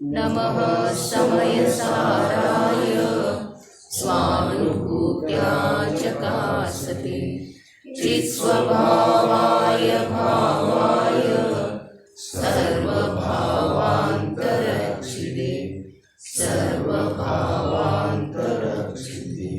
नमः समयसाराय स्वानुभूत्याचकासते चित्स्वभावाय भावाय सर्वभावान्तरक्षिते सर्वभावान्तरक्षिते।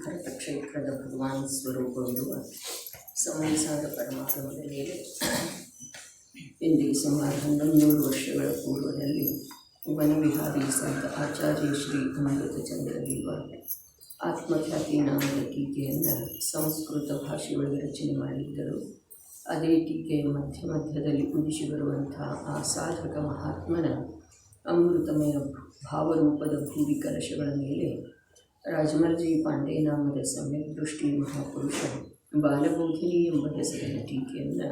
ಭರತ ಕ್ಷೇತ್ರದ ಭಗವಾನ್ ಸ್ವರೂಪವಿರುವ ಸಮಯಸಾರ ಪರಮಾತ್ಮನ ಮೇಲೆ ಇಂದಿಗೆ ಸುಮಾರು 1100 ವರ್ಷಗಳ ಪೂರ್ವದಲ್ಲಿ ವನವಿಹಾರಿ ಸಂತ ಆಚಾರ್ಯ ಶ್ರೀ ಅಮೃತ ಚಂದ್ರದೇವ ಆತ್ಮಖ್ಯಾತಿ ನಾಮದ ಟೀಕೆಯನ್ನು ಸಂಸ್ಕೃತ ಭಾಷೆಯೊಳಗೆ ರಚನೆ ಮಾಡಿದ್ದರು. ಅದೇ ಟೀಕೆಯ ಮಧ್ಯದಲ್ಲಿ ಉದಿಸಿ ಬರುವಂಥ ಆ ಸಾಧಕ ಮಹಾತ್ಮನ ಅಮೃತಮಯ ಭಾವರೂಪದ ಭೂರಿ ಕಲಶಗಳ ಮೇಲೆ ರಾಜಮರ್ಜಿ ಪಾಂಡೆ ನಾಮದ ಸಮ್ಯಕ್ ದೃಷ್ಟಿ ಮಹಾಪುರುಷ ಬಾಲಬೋಧಿನಿ ಎಂಬ ಹೆಸರಿನ ಟೀಕೆಯನ್ನು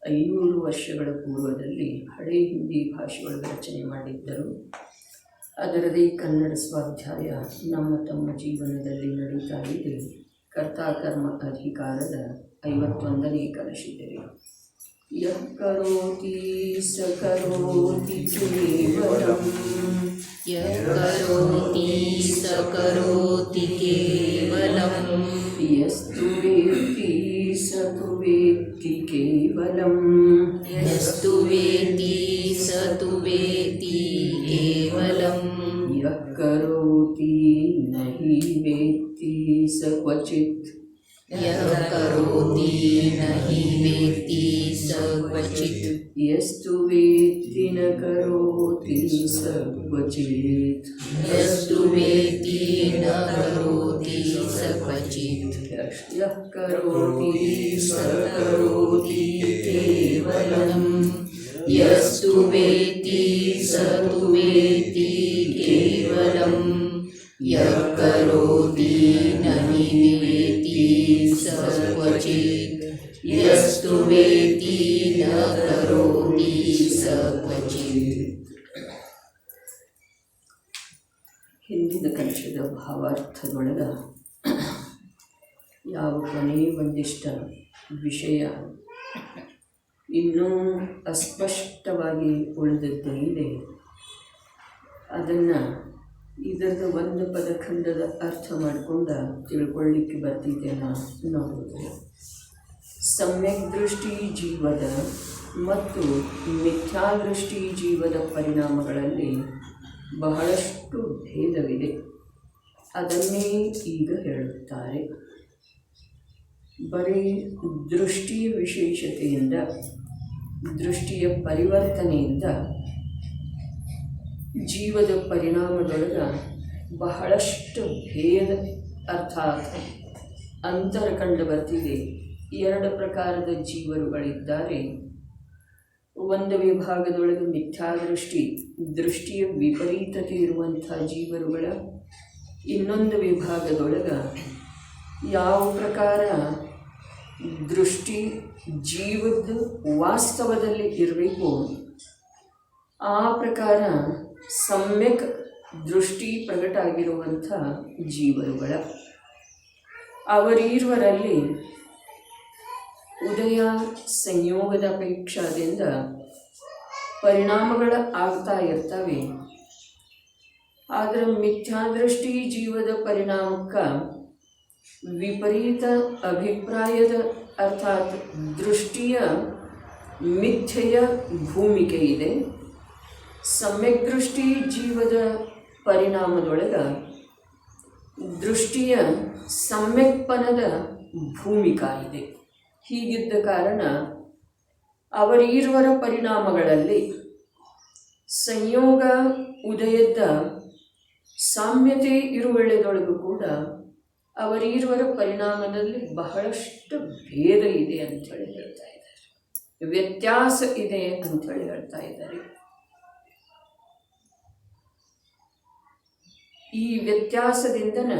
500 ವರ್ಷಗಳ ಪೂರ್ವದಲ್ಲಿ ಹಳೆ ಹಿಂದಿ ಭಾಷೆಯೊಳಗೆ ರಚನೆ ಮಾಡಿದ್ದರು. ಅದರದೇ ಕನ್ನಡ ಸ್ವಾಧ್ಯಾಯ ನಮ್ಮ ತಮ್ಮ ಜೀವನದಲ್ಲಿ ನಡೀತಾ ಇದೆ. ಕರ್ತಾಕರ್ಮ ಅಧಿಕಾರದ 51ನೇ ಕಲಶಿದರೆ ಯಃ ಕರೋತಿ ಸ ಕರೋತಿ ಕೇವಲಂ ಯಃ ಕರೋತಿ ಸ ಕರೋತಿ ಕೇವಲಂ ಯಸ್ತು ವೇತ್ತಿ ಸ ತು ವೇತ್ತಿ ಕೇವಲಂ ಯಸ್ತು ವೇತ್ತಿ ಸ ತು ವೇತ್ತಿ ಕೇವಲಂ ಯಃ ಕರೋತಿ ನ ಹಿ ವೇತ್ತಿ ಸ ಕ್ವಚಿತ್ ಯಃ ಕರೋತಿ ನ ಹಿ ವೇತ್ತಿ ಸ ಕ್ವಚಿತ್ ಯಸ್ತು ವೇತ್ತಿ ನ ಕರೋತಿ ಸ ಕ್ವಚಿತ್ ಯಸ್ತು ವೇತ್ತಿ ನ ಕರೋತಿ ಸ ಕ್ವಚಿತ್ ಯಃ ಕರೋತಿ ಸ ಕರೋತಿ ಕೇವಲಂ ಯಸ್ತು ವೇತ್ತಿ ಸ ತು ವೇತ್ತಿ ಕೇವಲಂ ಯಃ ಕರೋತಿ ನ ಹಿ ವೇತ್ತಿ ಸ ಕ್ವಚಿತ್ ಯಸ್ತು ವೇತ್ತಿ ನ ಕರೋತಿ ಸ ಕ್ವಚಿತ್. ಹಿಂದಿನ ಕಲಶದ ಭಾವಾರ್ಥದೊಳಗ ಯಾವ ಕೊನೆ ಒಂದಿಷ್ಟ ವಿಷಯ ಇನ್ನೂ ಅಸ್ಪಷ್ಟವಾಗಿ ಉಳಿದಿದ್ದರೆ ಅದನ್ನು ಇದರದ ಒಂದು ಪದಖಂಡದ ಅರ್ಥ ಮಾಡಿಕೊಂಡ ತಿಳ್ಕೊಳ್ಳಿಕ್ಕೆ ಬರ್ತಿದ್ದೇನೆ ನೋಡೋದು. ಸಮ್ಯಕ್ ದೃಷ್ಟಿ ಜೀವದ ಮತ್ತು ಮಿಥ್ಯಾದೃಷ್ಟಿ ಜೀವದ ಪರಿಣಾಮಗಳಲ್ಲಿ ಬಹಳಷ್ಟು ಭೇದವಿದೆ. ಅದನ್ನೇ ಈಗ ಹೇಳುತ್ತಾರೆ. ಬರೀ ದೃಷ್ಟಿಯ ವಿಶೇಷತೆಯಿಂದ, ದೃಷ್ಟಿಯ ಪರಿವರ್ತನೆಯಿಂದ ಜೀವದ ಪರಿಣಾಮದೊಳಗ ಬಹಳಷ್ಟು ಭೇದ ಅರ್ಥಾತ್ ಅಂತರ ಕಂಡು ಬರ್ತಿದೆ. 2 ಪ್ರಕಾರದ ಜೀವರುಗಳಿದ್ದಾರೆ. ಒಂದು ವಿಭಾಗದೊಳಗೆ ಮಿಥ್ಯಾದೃಷ್ಟಿ, ದೃಷ್ಟಿಯ ವಿಪರೀತತೆ ಇರುವಂಥ ಜೀವರುಗಳ, ಇನ್ನೊಂದು ವಿಭಾಗದೊಳಗೆ ಯಾವ ಪ್ರಕಾರ ದೃಷ್ಟಿ ಜೀವದ ವಾಸ್ತವದಲ್ಲಿ ಇರಬೇಕು ಆ ಪ್ರಕಾರ ಸಮ್ಯಕ್ ದೃಷ್ಟಿ ಪ್ರಕಟ ಆಗಿರುವಂಥ ಜೀವರುಗಳ. ಅವರೀರ್ವರಲ್ಲಿ ಉದಯ ಸಂಯೋಗದ ಅಪೇಕ್ಷಾದಿಂದ ಪರಿಣಾಮಗಳು ಆಗ್ತಾ ಇರ್ತವೆ. ಆದರೆ ಮಿಥ್ಯಾದೃಷ್ಟಿ ಜೀವದ ಪರಿಣಾಮಕ್ಕೆ ವಿಪರೀತ ಅಭಿಪ್ರಾಯದ ಅರ್ಥಾತ್ ದೃಷ್ಟಿಯ ಮಿಥ್ಯೆಯ ಭೂಮಿಕೆ ಇದೆ. ಸಮ್ಯಕ್ ದೃಷ್ಟಿ ಜೀವದ ಪರಿಣಾಮದೊಳಗೆ ದೃಷ್ಟಿಯ ಸಮ್ಯಕ್ಪನದ ಭೂಮಿಕಾ ಇದೆ. ಹೀಗಿದ್ದ ಕಾರಣ ಅವರೀರ್ವರ ಪರಿಣಾಮಗಳಲ್ಲಿ ಸಂಯೋಗ ಉದಯದ ಸಾಮ್ಯತೆ ಇರುವೆಳೆದೊಳಗೂ ಕೂಡ ಅವರೀರ್ವರ ಪರಿಣಾಮದಲ್ಲಿ ಬಹಳಷ್ಟು ಭೇದ ಇದೆ ಅಂಥೇಳಿ ಹೇಳ್ತಾ ಇದ್ದಾರೆ. ವ್ಯತ್ಯಾಸ ಇದೆ ಅಂಥೇಳಿ ಹೇಳ್ತಾ ಇದ್ದಾರೆ. ಈ ವ್ಯತ್ಯಾಸದಿಂದನ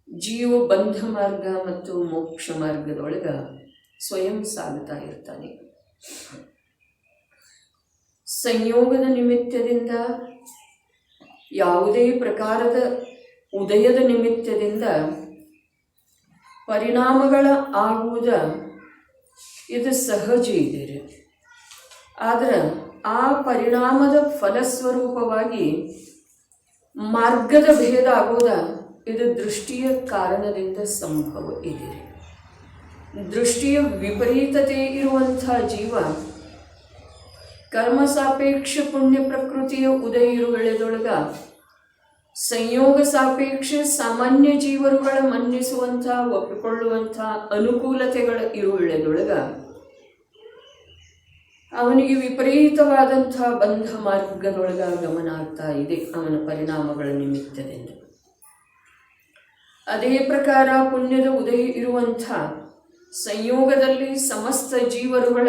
ಜೀವ ಬಂಧ ಮಾರ್ಗ ಮತ್ತು ಮೋಕ್ಷ ಮಾರ್ಗದೊಳಗೆ ಸ್ವಯಂ ಸಾಗುತ್ತಾ ಇರ್ತಾನೆ. ಸಂಯೋಗದ ನಿಮಿತ್ತದಿಂದ ಯಾವುದೇ ಪ್ರಕಾರದ ಉದಯದ ನಿಮಿತ್ತದಿಂದ ಪರಿಣಾಮಗಳ ಆಗುವುದ ಇದು ಸಹಜ ಇದೆ. ಆದರೆ ಆ ಪರಿಣಾಮದ ಫಲಸ್ವರೂಪವಾಗಿ ಮಾರ್ಗದ ಭೇದ ಆಗೋದ ಇದು ದೃಷ್ಟಿಯ ಕಾರಣದಿಂದ ಸಂಭವ ಇದೆ. ದೃಷ್ಟಿಯ ವಿಪರೀತತೆ ಇರುವಂಥ ಜೀವ ಕರ್ಮ ಸಾಪೇಕ್ಷ ಪುಣ್ಯ ಪ್ರಕೃತಿಯ ಉದಯ ಇರುವೆಳೆದೊಳಗ ಸಂಯೋಗ ಸಾಪೇಕ್ಷ ಸಾಮಾನ್ಯ ಜೀವರುಗಳ ಮನ್ನಿಸುವಂಥ ಒಪ್ಪಿಕೊಳ್ಳುವಂಥ ಅನುಕೂಲತೆಗಳ ಇರುವೆಳೆದೊಳಗ ಅವನಿಗೆ ವಿಪರೀತವಾದಂಥ ಬಂಧ ಮಾರ್ಗದೊಳಗ ಗಮನ ಆಗ್ತಾ ಇದೆ ಅವನ ಪರಿಣಾಮಗಳ ನಿಮಿತ್ತದಿಂದ. ಅದೇ ಪ್ರಕಾರ ಪುಣ್ಯದ ಉದಯ ಇರುವಂಥ ಸಂಯೋಗದಲ್ಲಿ ಸಮಸ್ತ ಜೀವರುಗಳ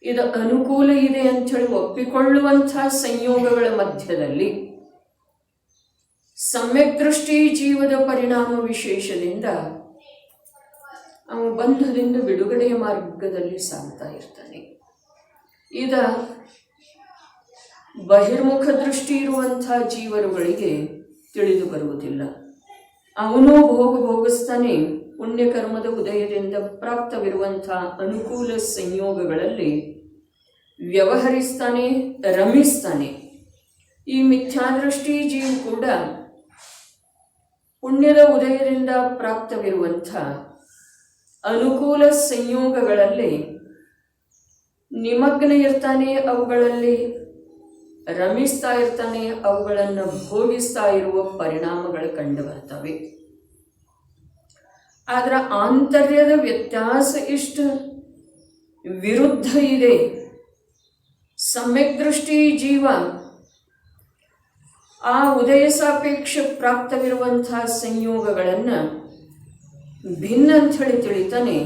ಇದು ಅನುಕೂಲ ಇದೆ ಅಂಥೇಳಿ ಒಪ್ಪಿಕೊಳ್ಳುವಂಥ ಸಂಯೋಗಗಳ ಮಧ್ಯದಲ್ಲಿ ಸಮ್ಯಕ್ ದೃಷ್ಟಿ ಜೀವದ ಪರಿಣಾಮ ವಿಶೇಷದಿಂದ ಅವನು ಬಂಧದಿಂದ ಬಿಡುಗಡೆಯ ಮಾರ್ಗದಲ್ಲಿ ಸಾಗ್ತಾ ಇರ್ತಾನೆ. ಇದ ಬಹಿರ್ಮುಖ ದೃಷ್ಟಿ ಇರುವಂಥ ಜೀವರುಗಳಿಗೆ ತಿಳಿದು ಬರುವುದಿಲ್ಲ. ಅವನು ಭೋಗಿಸ್ತಾನೆ ಪುಣ್ಯಕರ್ಮದ ಉದಯದಿಂದ ಪ್ರಾಪ್ತವಿರುವಂಥ ಅನುಕೂಲ ಸಂಯೋಗಗಳಲ್ಲಿ ವ್ಯವಹರಿಸ್ತಾನೆ, ರಮಿಸ್ತಾನೆ. ಈ ಮಿಥ್ಯಾದೃಷ್ಟಿ ಜೀವ ಕೂಡ ಪುಣ್ಯದ ಉದಯದಿಂದ ಪ್ರಾಪ್ತವಿರುವಂಥ ಅನುಕೂಲ ಸಂಯೋಗಗಳಲ್ಲಿ ನಿಮಗ್ನ ಇರ್ತಾನೆ, ಅವುಗಳಲ್ಲಿ ರಮಿಸ್ತಾ ಇರ್ತಾನೆ, ಅವುಗಳನ್ನು ಭೋಗಿಸ್ತಾ ಇರುವ ಪರಿಣಾಮಗಳು ಕಂಡು ಬರ್ತವೆ. ಆದರೆ ಆಂತರ್ಯದ ವ್ಯತ್ಯಾಸ ಇಷ್ಟು ವಿರುದ್ಧ ಇದೆ. ಸಮ್ಯಕ್ ದೃಷ್ಟಿ ಜೀವ ಆ ಉದಯ ಸಾಪೇಕ್ಷ ಪ್ರಾಪ್ತವಿರುವಂಥ ಸಂಯೋಗಗಳನ್ನು ಭಿನ್ನ ಅಂಥೇಳಿ ತಿಳಿತಾನೆ.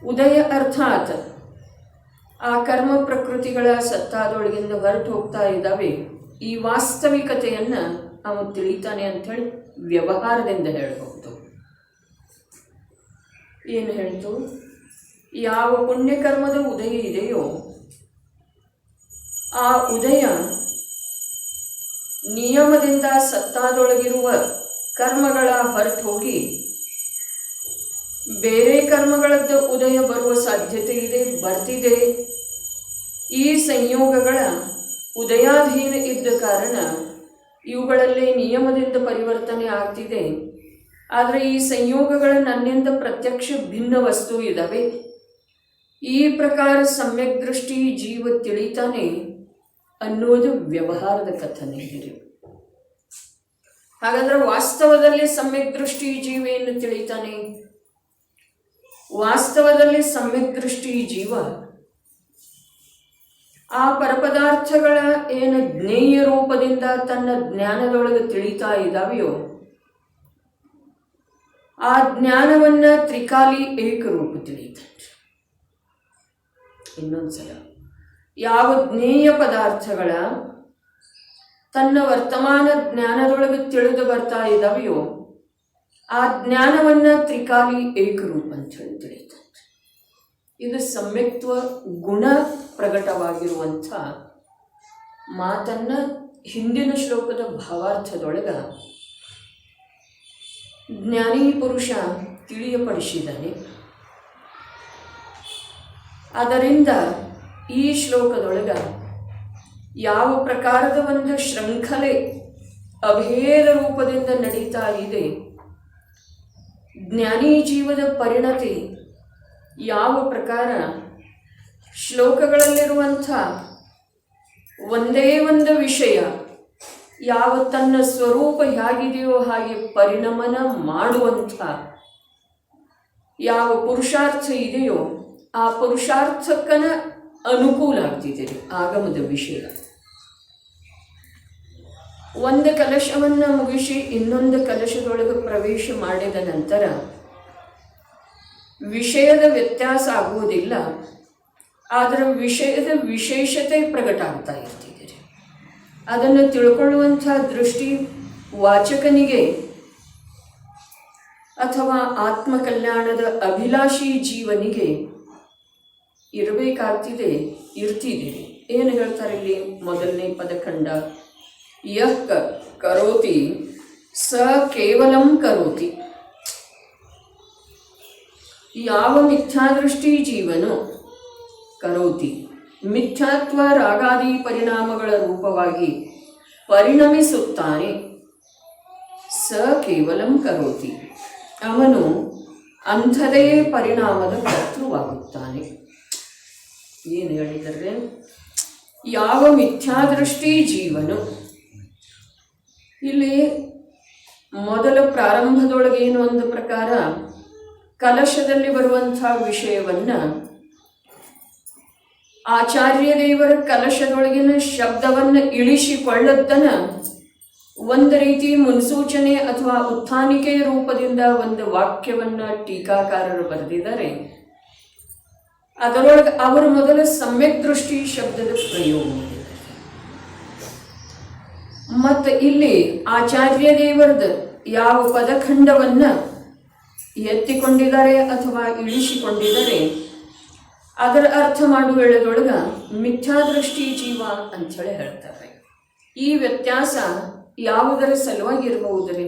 ಉದಯ ಅರ್ಥಾತ್ ಆ ಕರ್ಮ ಪ್ರಕೃತಿಗಳ ಸತ್ತಾದೊಳಗಿಂದ ಹೊರಟು ಹೋಗ್ತಾ ಇದ್ದಾವೆ, ಈ ವಾಸ್ತವಿಕತೆಯನ್ನು ಅವನು ತಿಳಿತಾನೆ ಅಂಥೇಳಿ ವ್ಯವಹಾರದಿಂದ ಹೇಳಬಹುದು. ಏನು ಹೇಳ್ತು? ಯಾವ ಪುಣ್ಯಕರ್ಮದ ಉದಯ ಇದೆಯೋ ಆ ಉದಯ ನಿಯಮದಿಂದ ಸತ್ತಾದೊಳಗಿರುವ ಕರ್ಮಗಳ ಹೊರಟು ಹೋಗಿ ಬೇರೆ ಕರ್ಮಗಳದ್ದು ಉದಯ ಬರುವ ಸಾಧ್ಯತೆ ಇದೆ, ಬರ್ತಿದೆ. ಈ ಸಂಯೋಗಗಳ ಉದಯಾಧೀನ ಇದ್ದ ಕಾರಣ ಇವುಗಳಲ್ಲಿ ನಿಯಮದಿಂದ ಪರಿವರ್ತನೆ ಆಗ್ತಿದೆ. ಆದರೆ ಈ ಸಂಯೋಗಗಳ ನನ್ನಿಂದ ಪ್ರತ್ಯಕ್ಷ ಭಿನ್ನ ವಸ್ತು ಇದ್ದಾವೆ. ಈ ಪ್ರಕಾರ ಸಮ್ಯಕ್ ದೃಷ್ಟಿ ಜೀವ ತಿಳಿತಾನೆ ಅನ್ನೋದು ವ್ಯವಹಾರದ ಕಥನೆ ಇದೆ. ಹಾಗಾದ್ರೆ ವಾಸ್ತವದಲ್ಲಿ ಸಮ್ಯಕ್ ದೃಷ್ಟಿ ಜೀವ ಏನು ತಿಳಿತಾನೆ? ವಾಸ್ತವದಲ್ಲಿ ಸಮ್ಯಕ್ ದೃಷ್ಟಿ ಜೀವ ಆ ಪರಪದಾರ್ಥಗಳ ಏನು ಜ್ಞೇಯ ರೂಪದಿಂದ ತನ್ನ ಜ್ಞಾನದೊಳಗೆ ತಿಳಿತಾ ಇದ್ದಾವೆಯೋ ಆ ಜ್ಞಾನವನ್ನ ತ್ರಿಕಾಲಿ ಏಕರೂಪ ತಿಳಿತಾನೆ. ಇನ್ನೊಂದ್ಸಲ, ಯಾವ ಜ್ಞೇಯ ಪದಾರ್ಥಗಳ ತನ್ನ ವರ್ತಮಾನ ಜ್ಞಾನದೊಳಗೆ ತಿಳಿದು ಬರ್ತಾ ಇದ್ದಾವೆಯೋ ಆ ಜ್ಞಾನವನ್ನ ತ್ರಿಕಾಲಿ ಏಕರೂಪ ಅಂತ ಹೇಳಿ ತಿಳಿತಾನೆ. ಇದು ಸಮ್ಯಕ್ತ್ವ ಗುಣ ಪ್ರಕಟವಾಗಿರುವಂಥ ಮಾತನ್ನ ಹಿಂದಿನ ಶ್ಲೋಕದ ಭಾವಾರ್ಥದೊಳಗ ಜ್ಞಾನಿ ಪುರುಷ ತಿಳಿಯಪಡಿಸಿದ್ದಾನೆ. ಅದರಿಂದ ಈ ಶ್ಲೋಕದೊಳಗ ಯಾವ ಪ್ರಕಾರದ ಒಂದು ಶೃಂಖಲೆ ಅಭೇದ ರೂಪದಿಂದ ನಡೀತಾ ಇದೆ, ಜ್ಞಾನಿ ಜೀವದ ಪರಿಣತಿ ಯಾವ ಪ್ರಕಾರ ಶ್ಲೋಕಗಳಲ್ಲಿರುವಂಥ ಒಂದೇ ಒಂದು ವಿಷಯ ಯಾವ ತನ್ನ ಸ್ವರೂಪ ಹೇಗಿದೆಯೋ ಹಾಗೆ ಪರಿಣಮನ ಮಾಡುವಂಥ ಯಾವ ಪುರುಷಾರ್ಥ ಇದೆಯೋ ಆ ಪುರುಷಾರ್ಥಕ್ಕನ ಅನುಕೂಲ ಆಗ್ತಿದೆ ಆಗಮದ ವಿಷಯ. ಒಂದು ಕಲಶವನ್ನು ಮುಗಿಸಿ ಇನ್ನೊಂದು ಕಲಶದೊಳಗೆ ಪ್ರವೇಶ ಮಾಡಿದ ನಂತರ ವಿಷಯದ ವ್ಯತ್ಯಾಸ ಆಗುವುದಿಲ್ಲ, ಆದರೆ ವಿಷಯದ ವಿಶೇಷತೆ ಪ್ರಕಟ ಆಗ್ತಾ ಇರ್ತಿದೆ. ಅದನ್ನು ತಿಳ್ಕೊಳ್ಳುವಂಥ ದೃಷ್ಟಿ ವಾಚಕನಿಗೆ ಅಥವಾ ಆತ್ಮಕಲ್ಯಾಣದ ಅಭಿಲಾಷಿ ಜೀವನಿಗೆ ಇರಬೇಕಾಗ್ತಿದೆ, ಇರ್ತಿದೆ. ಏನು ಹೇಳ್ತಾರೆ ಇಲ್ಲಿ ಮೊದಲನೇ ಪದಖಂಡ, ಯಃ ಕರೋತಿ ಸ ಕೇವಲಂ ಕರೋತಿ. ಯಾವ ಮಿಥ್ಯಾದೃಷ್ಟಿ ಜೀವನು ಕರೋತಿ, ಮಿಥ್ಯಾತ್ವ ರಾಗಾದಿ ಪರಿಣಾಮಗಳ ರೂಪವಾಗಿ ಪರಿಣಮಿಸುತ್ತಾನೆ, ಸ ಕೇವಲಂ ಕರೋತಿ, ಅವನು ಅಂಥದೇ ಪರಿಣಾಮದ ಕರ್ತೃವಾಗುತ್ತಾನೆ. ಏನು ಹೇಳಿದರೆ, ಯಾವ ಮಿಥ್ಯಾದೃಷ್ಟಿ ಜೀವನು, ಇಲ್ಲಿ ಮೊದಲ ಪ್ರಾರಂಭದೊಳಗೆ ಏನು ಒಂದು ಪ್ರಕಾರ ಕಲಶದಲ್ಲಿ ಬರುವಂಥ ವಿಷಯವನ್ನು ಆಚಾರ್ಯ ದೇವರ ಕಲಶದೊಳಗಿನ ಶಬ್ದವನ್ನು ಇಳಿಸಿಕೊಳ್ಳದ್ದನ ಒಂದು ರೀತಿ ಮುನ್ಸೂಚನೆ ಅಥವಾ ಉತ್ಥಾನಿಕೆಯ ರೂಪದಿಂದ ಒಂದು ವಾಕ್ಯವನ್ನು ಟೀಕಾಕಾರರು ಬರೆದಿದ್ದಾರೆ. ಅದರೊಳಗೆ ಅವರು ಮೊದಲ ಸಮ್ಯಕ್ ದೃಷ್ಟಿ ಶಬ್ದದ ಪ್ರಯೋಗ ಮಾಡಿದ್ದಾರೆ. ಮತ್ತು ಇಲ್ಲಿ ಆಚಾರ್ಯ ದೇವರದ ಯಾವ ಪದಖಂಡವನ್ನು ಎತ್ತಿಕೊಂಡಿದ್ದಾರೆ ಅಥವಾ ಇಳಿಸಿಕೊಂಡಿದ್ದಾರೆ ಅದರ ಅರ್ಥ ಮಾಡುವ ವೇಳೆದೊಳಗೆ ಮಿಥ್ಯಾದೃಷ್ಟಿ ಜೀವ ಅಂಥೇಳಿ ಹೇಳ್ತಾರೆ. ಈ ವ್ಯತ್ಯಾಸ ಯಾವುದರ ಸಲುವಾಗಿ ಇರಬಹುದರೆ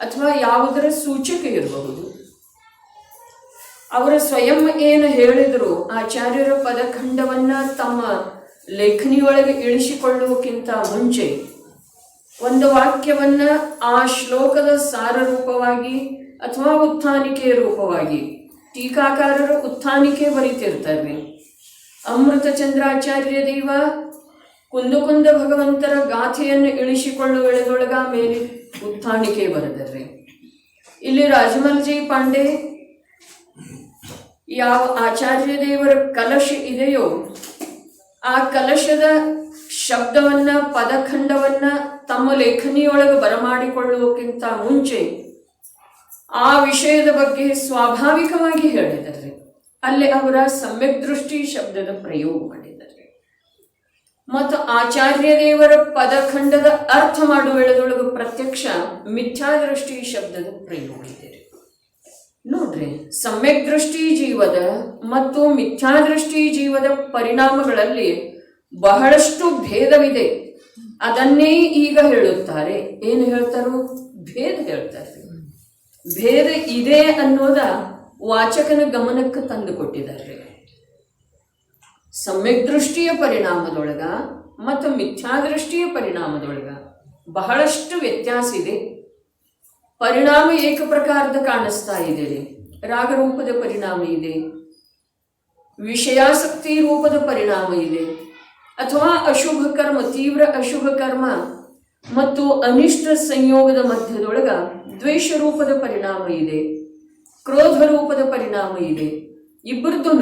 ಅಥವಾ ಯಾವುದರ ಸೂಚಕ ಇರಬಹುದು. ಅವರ ಸ್ವಯಂ ಏನು ಹೇಳಿದರು, ಆಚಾರ್ಯರ ಪದಖಂಡವನ್ನು ತಮ್ಮ ಲೇಖನಿಯೊಳಗೆ ಇಳಿಸಿಕೊಳ್ಳುವಕ್ಕಿಂತ ಮುಂಚೆ ಒಂದು ವಾಕ್ಯವನ್ನು ಆ ಶ್ಲೋಕದ ಸಾರರೂಪವಾಗಿ ಅಥವಾ ಉತ್ಥಾನಿಕೆಯ ರೂಪವಾಗಿ ಟೀಕಾಕಾರರು ಉತ್ಥಾನಿಕೆ ಬರೀತಿರ್ತಾರೆ. ಅಮೃತ ಚಂದ್ರಾಚಾರ್ಯ ದೇವ ಕುಂದ ಭಗವಂತರ ಗಾಥೆಯನ್ನು ಇಳಿಸಿಕೊಳ್ಳುವ ವೇಳೆದೊಳಗ ಮೇಲೆ ಉತ್ಥಾನಿಕೆ ಬರೆದರೆ, ಇಲ್ಲಿ ರಾಜಮಲ್ಜಿ ಪಾಂಡೆ ಯಾವ ಆಚಾರ್ಯ ದೇವರ ಕಲಶ ಇದೆಯೋ ಆ ಕಲಶದ ಶಬ್ದವನ್ನ ಪದಖಂಡವನ್ನ ತಮ್ಮ ಲೇಖನಿಯೊಳಗೆ ಬರಮಾಡಿಕೊಳ್ಳುವಕ್ಕಿಂತ ಮುಂಚೆ ಆ ವಿಷಯದ ಬಗ್ಗೆ ಸ್ವಾಭಾವಿಕವಾಗಿ ಹೇಳಿದ್ದಾರೆ. ಅಲ್ಲಿ ಅವರ ಸಮ್ಯಕ್ ದೃಷ್ಟಿ ಶಬ್ದದ ಪ್ರಯೋಗ ಮಾಡಿದ್ದಾರೆ. ಮತ್ತು ಆಚಾರ್ಯ ದೇವರ ಪದಖಂಡದ ಅರ್ಥ ಮಾಡುವ ವೇಳೆದೊಳಗೆ ಪ್ರತ್ಯಕ್ಷ ಮಿಥ್ಯಾದೃಷ್ಟಿ ಶಬ್ದದ ಪ್ರಯೋಗ ಇದೆ. ನೋಡ್ರಿ, ಸಮ್ಯಕ್ ದೃಷ್ಟಿ ಜೀವದ ಮತ್ತು ಮಿಥ್ಯಾದೃಷ್ಟಿ ಜೀವದ ಪರಿಣಾಮಗಳಲ್ಲಿ ಬಹಳಷ್ಟು ಭೇದವಿದೆ. ಅದನ್ನೇ ಈಗ ಹೇಳುತ್ತಾರೆ. ಏನು ಹೇಳ್ತಾರೋ? ಭೇದ ಹೇಳ್ತಾರೆ. ಭೇದ ಇದೆ ಅನ್ನೋದ ವಾಚಕನ ಗಮನಕ್ಕೆ ತಂದು ಕೊಟ್ಟಿದ್ದಾರೆ. ಸಮ್ಯಕ್ ದೃಷ್ಟಿಯ ಪರಿಣಾಮದೊಳಗ ಮತ್ತು ಮಿಥ್ಯಾದೃಷ್ಟಿಯ ಪರಿಣಾಮದೊಳಗ ಬಹಳಷ್ಟು ವ್ಯತ್ಯಾಸ ಇದೆ. ಪರಿಣಾಮ ಏಕ ಪ್ರಕಾರದ ಕಾಣಿಸ್ತಾ ಇದೆ. ರಾಗರೂಪದ ಪರಿಣಾಮ ಇದೆ, ವಿಷಯಾಸಕ್ತಿ ರೂಪದ ಪರಿಣಾಮ ಇದೆ, ಅಥವಾ ಅಶುಭ ಕರ್ಮ, ತೀವ್ರ ಅಶುಭ ಕರ್ಮ ಮತ್ತು ಅನಿಷ್ಟ ಸಂಯೋಗದ ಮಧ್ಯದೊಳಗ ದ್ವೇಷ ರೂಪದ ಪರಿಣಾಮ ಇದೆ, ಕ್ರೋಧ ರೂಪದ ಪರಿಣಾಮ ಇದೆ. ಇಬ್ಬರದ್ದು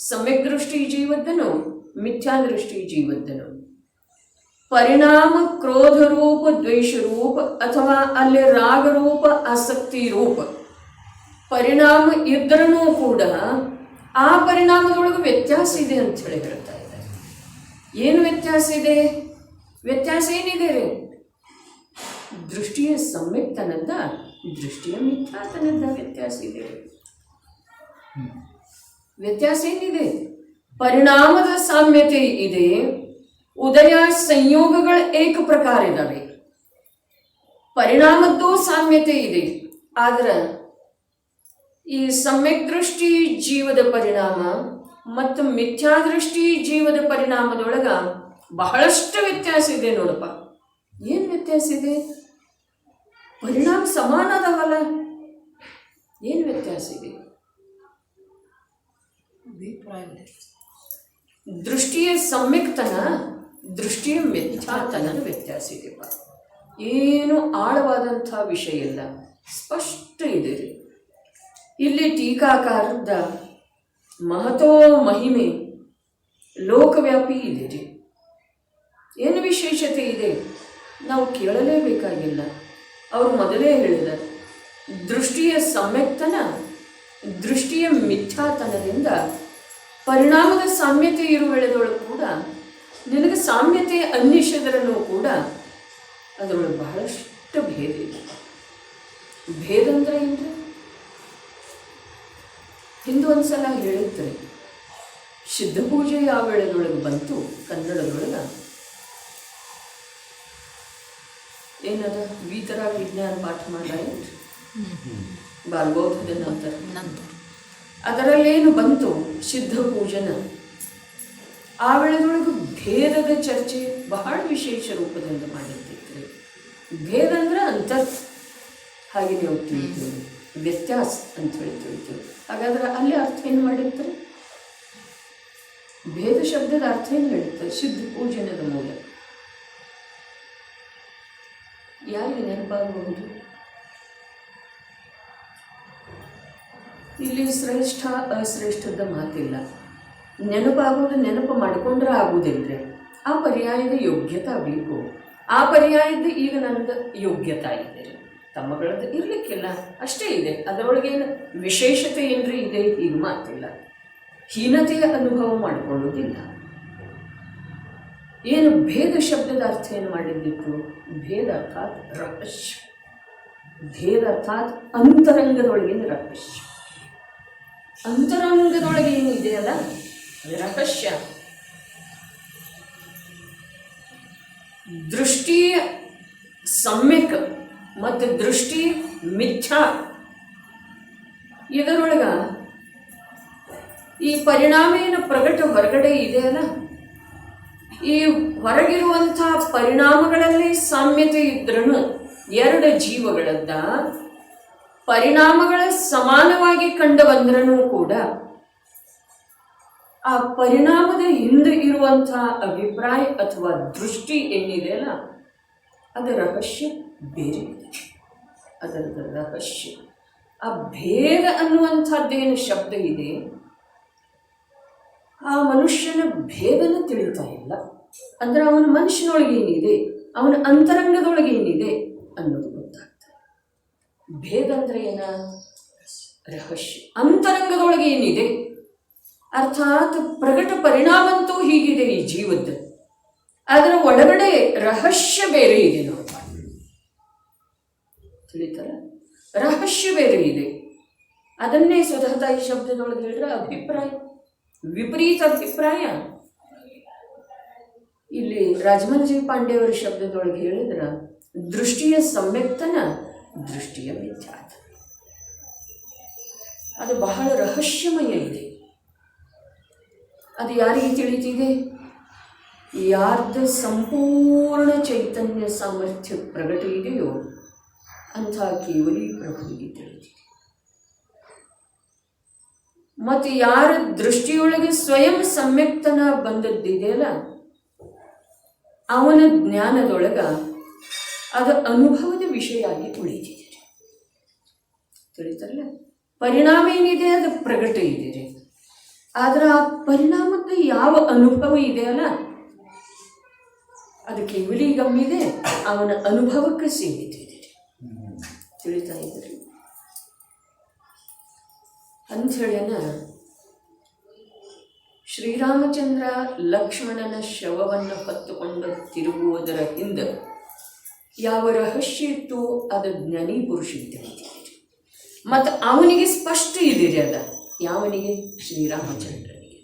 ಸಮ್ಯಕ್ ದೃಷ್ಟಿ ಜೀವದ್ದನು, ಮಿಥ್ಯಾದೃಷ್ಟಿ ಜೀವದ್ದನು. ಪರಿಣಾಮ ಕ್ರೋಧ ರೂಪ, ದ್ವೇಷ ರೂಪ ಅಥವಾ ಅಲ್ಲಿ ರಾಗರೂಪ, ಆಸಕ್ತಿ ರೂಪ ಪರಿಣಾಮ ಇದ್ರೂ ಕೂಡ ಆ ಪರಿಣಾಮದೊಳಗೆ ವ್ಯತ್ಯಾಸ ಇದೆ ಅಂತ ಹೇಳಿ ಹೇಳ್ತಾ ಇದ್ದಾರೆ. ಏನು ವ್ಯತ್ಯಾಸ ಇದೆ? ವ್ಯತ್ಯಾಸ ಏನಿದೆ ರೀ? ದೃಷ್ಟಿಯ ಸಮ್ಯಕ್ತನದ, ದೃಷ್ಟಿಯ ಮಿಥ್ಯಾತನದ ವ್ಯತ್ಯಾಸ ಇದೆ. ವ್ಯತ್ಯಾಸ ಏನಿದೆ? ಪರಿಣಾಮದ ಸಾಮ್ಯತೆ ಇದೆ, ಉದಯ ಸಂಯೋಗಗಳ ಏಕ ಪ್ರಕಾರ ಇದ್ದಾವೆ. ಪರಿಣಾಮದ್ದು ಸಾಮ್ಯತೆ ಇದೆ. ಆದ್ರೆ ಈ ಸಮ್ಯಕ್ ದೃಷ್ಟಿ ಜೀವದ ಪರಿಣಾಮ ಮತ್ತು ಮಿಥ್ಯಾದೃಷ್ಟಿ ಜೀವದ ಪರಿಣಾಮದೊಳಗ ಬಹಳಷ್ಟು ವ್ಯತ್ಯಾಸ ಇದೆ ನೋಡಪ್ಪ. ಏನು ವ್ಯತ್ಯಾಸ ಇದೆ? ಪರಿಣಾಮ ಸಮಾನ ಅದಾವಲ್ಲ, ಏನು ವ್ಯತ್ಯಾಸ ಇದೆ? ದೃಷ್ಟಿಯ ಸಮ್ಯಕ್ತನ, ದೃಷ್ಟಿಯ ಮಿಥ್ಯಾತನದ ವ್ಯತ್ಯಾಸ ಇದೆಪ್ಪ. ಏನು ಆಳವಾದಂಥ ವಿಷಯ ಇಲ್ಲ, ಸ್ಪಷ್ಟ ಇದೆ. ಇಲ್ಲಿ ಟೀಕಾಕಾರದ ಮಹತೋ ಮಹಿಮೆ ಲೋಕವ್ಯಾಪಿ ಇದೆ. ಏನು ವಿಶೇಷತೆ ಇದೆ ನಾವು ಕೇಳಲೇಬೇಕಾಗಿಲ್ಲ. ಅವರು ಮೊದಲೇ ಹೇಳಿದರು, ದೃಷ್ಟಿಯ ಸಮ್ಯಕ್ತನ, ದೃಷ್ಟಿಯ ಮಿಥ್ಯಾತನದಿಂದ ಪರಿಣಾಮದ ಸಾಮ್ಯತೆ ಇರುವ ವೇಳೆದೊಳಗೆ ಕೂಡ ನಿನಗೆ ಸಾಮ್ಯತೆ ಅನ್ನಿಸಿದ್ರೂ ಕೂಡ ಅದರೊಳಗೆ ಬಹಳಷ್ಟು ಭೇದ ಇದೆ. ಭೇದ ಅಂದ್ರೆ ಏನ್ರಿ? ಹಿಂದೆ ಒಂದ್ಸಲ ಹೇಳಿದ್ರಿ, ಸಿದ್ಧ ಪೂಜೆ ಯಾವ ವೇಳೆದೊಳಗೆ ಬಂತು ಕನ್ನಡದೊಳಗೆ, ಏನದ ವೀತರ ವಿಜ್ಞಾನ ಪಾಠ ಮಾಡಾಯಿತು ಬಾಲ್ಬೋಧದ ನಂತರ ಅದರಲ್ಲೇನು ಬಂತು ಸಿದ್ಧ ಪೂಜನ ಆ ವೇಳೆದೊಳಗೆ ಭೇದದ ಚರ್ಚೆ ಬಹಳ ವಿಶೇಷ ರೂಪದಿಂದ ಮಾಡಿರ್ತಿತ್ತು. ಭೇದ ಅಂದ್ರೆ ಅಂತರ್, ಹಾಗೆ ನೀವು ತಿಳಿತೀವಿ, ವ್ಯತ್ಯಾಸ ಅಂತ ಹೇಳಿ ತಿಳಿತೀವಿ. ಹಾಗಾದ್ರೆ ಅಲ್ಲಿ ಅರ್ಥ ಏನು ಮಾಡಿರ್ತಾರೆ? ಭೇದ ಶಬ್ದದ ಅರ್ಥ ಏನು ಹೇಳಿರ್ತಾರೆ? ಸಿದ್ಧ ಪೂಜನದ ಮೂಲ. ಯಾರಿಗೆ ನೆನಪಾಗಬಹುದು? ಇಲ್ಲಿ ಶ್ರೇಷ್ಠ ಅಶ್ರೇಷ್ಠದ ಮಾತಿಲ್ಲ. ನೆನಪಾಗೋದು ನೆನಪು ಮಾಡಿಕೊಂಡ್ರೆ ಆಗುವುದಿಲ್ಲರಿ. ಆ ಪರ್ಯಾಯದ ಯೋಗ್ಯತಾ ಬೇಕು. ಆ ಪರ್ಯಾಯದ ಈಗ ನನ್ನದು ಯೋಗ್ಯತಾ ಇದೆ, ತಮ್ಮಗಳದ್ದು ಇರಲಿಕ್ಕಿಲ್ಲ, ಅಷ್ಟೇ ಇದೆ. ಅದರೊಳಗೇನು ವಿಶೇಷತೆ ಏನ್ರಿ ಇದೆ ಈಗ ಮಾತಿಲ್ಲ. ಹೀನತೆಯ ಅನುಭವ ಮಾಡಿಕೊಳ್ಳೋದಿಲ್ಲ. ಏನು ಭೇದ ಶಬ್ದದ ಅರ್ಥ ಏನು ಮಾಡಿದ್ದಿತ್ತು? ಭೇದ ಅರ್ಥಾತ್ ರಹಸ್ಯ. ಭೇದ ಅರ್ಥಾತ್ ಅಂತರಂಗದೊಳಗಿನ ರಹಸ್ಯ. ಅಂತರಂಗದೊಳಗೆ ಏನು ಇದೆಯಲ್ಲ ರಹಸ್ಯ. ದೃಷ್ಟಿ ಸಮ್ಯಕ್ ಮತ್ತು ದೃಷ್ಟಿ ಮಿಥ್ಯಾ. ಇದರೊಳಗ ಈ ಪರಿಣಾಮೇನ ಪ್ರಗಟ ಹೊರಗಡೆ ಇದೆಯಲ್ಲ, ಈ ಹೊರಗಿರುವಂಥ ಪರಿಣಾಮಗಳಲ್ಲಿ ಸಾಮ್ಯತೆ ಇದ್ರೂ ಎರಡು ಜೀವಗಳದ್ದ ಪರಿಣಾಮಗಳ ಸಮಾನವಾಗಿ ಕಂಡು ಬಂದ್ರೂ ಕೂಡ ಆ ಪರಿಣಾಮದ ಹಿಂದೆ ಇರುವಂಥ ಅಭಿಪ್ರಾಯ ಅಥವಾ ದೃಷ್ಟಿ ಏನಿದೆ ಅಲ್ಲ ಅದರ ರಹಸ್ಯ ಬೇರೆ ಇದೆ. ಅದರ ರಹಸ್ಯ ಆ ಭೇದ ಅನ್ನುವಂಥದ್ದೇನು ಶಬ್ದ ಇದೆ, ಆ ಮನುಷ್ಯನ ಭೇದನ ತಿಳಿತಾ ಇಲ್ಲ. ಅಂದ್ರೆ ಅವನ ಮನುಷ್ಯನೊಳಗೆ ಏನಿದೆ, ಅವನ ಅಂತರಂಗದೊಳಗೆ ಏನಿದೆ ಅನ್ನೋದು ಗೊತ್ತಾಗ್ತದೆ. ಭೇದ ಅಂದ್ರೆ ಏನ? ರಹಸ್ಯ. ಅಂತರಂಗದೊಳಗೆ ಏನಿದೆ ಅರ್ಥಾತ್ ಪ್ರಕಟ ಪರಿಣಾಮಂತೂ ಹೀಗಿದೆ ಈ ಜೀವದ್ದು, ಅದರ ಒಳಗಡೆ ರಹಸ್ಯ ಬೇರೆ ಇದೆ. ನಾವು ತಿಳಿತಾರ? ರಹಸ್ಯ ಬೇರೆ ಇದೆ. ಅದನ್ನೇ ಸ್ವತಃ ಈ ಶಬ್ದದೊಳಗೆ ಹೇಳಿದ್ರೆ ಅಭಿಪ್ರಾಯ, ವಿಪರೀತ ಅಭಿಪ್ರಾಯ. ಇಲ್ಲಿ ರಾಜಮಂಜಿ ಪಾಂಡೆಯವರ ಶಬ್ದದೊಳಗೆ ಹೇಳಿದ್ರೆ ದೃಷ್ಟಿಯ ಸಮ್ಯಕ್ತನ, ದೃಷ್ಟಿಯ ಮಿಥ್ಯಾತ. ಅದು ಬಹಳ ರಹಸ್ಯಮಯ ಇದೆ. ಅದು ಯಾರಿಗೆ ತಿಳಿತಿದೆ? ಯಾರ್ದ ಸಂಪೂರ್ಣ ಚೈತನ್ಯ ಸಾಮರ್ಥ್ಯ ಪ್ರಗಟ ಇದೆಯೋ ಅಂಥ ಕೇವಲಿ ಪ್ರಭುವಿಗೆ ತಿಳಿದಿದೆ. ಮತ್ತು ಯಾರ ದೃಷ್ಟಿಯೊಳಗೆ ಸ್ವಯಂ ಸಮ್ಯಕ್ತನ ಬಂದದ್ದಿದೆಯಲ್ಲ ಅವನ ಜ್ಞಾನದೊಳಗ ಅದು ಅನುಭವದ ವಿಷಯ ಆಗಿ ಉಳಿದಿದೆ. ತಿಳಿತಾರಲ್ಲ? ಪರಿಣಾಮ ಏನಿದೆ ಅದು ಪ್ರಗಟ ಇದೆ, ಆದ್ರೆ ಆ ಪರಿಣಾಮಕ್ಕೆ ಯಾವ ಅನುಭವ ಇದೆಯಲ್ಲ ಅದು ಕೇವಲಿಗಮ್ಮಿದೆ, ಅವನ ಅನುಭವಕ್ಕೆ ಸೀಮಿತಿದೆ. ತಿಳಿತಾ ಇದ್ರಿ? ಅಂಥೇಳನ ಶ್ರೀರಾಮಚಂದ್ರ ಲಕ್ಷ್ಮಣನ ಶವವನ್ನು ಹೊತ್ತುಕೊಂಡು ತಿರುಗುವುದರ ಹಿಂದೆ ಯಾವ ರಹಸ್ಯ ಇತ್ತು ಅದು ಜ್ಞಾನಿ ಪುರುಷಿಗೆ ತಿಳಿದಿದೆ. ಮತ್ತು ಅವನಿಗೆ ಸ್ಪಷ್ಟ ಇದಿರಿ. ಅದ ಯಾವನಿಗೆ? ಶ್ರೀರಾಮಚಂದ್ರನಿಗೆ.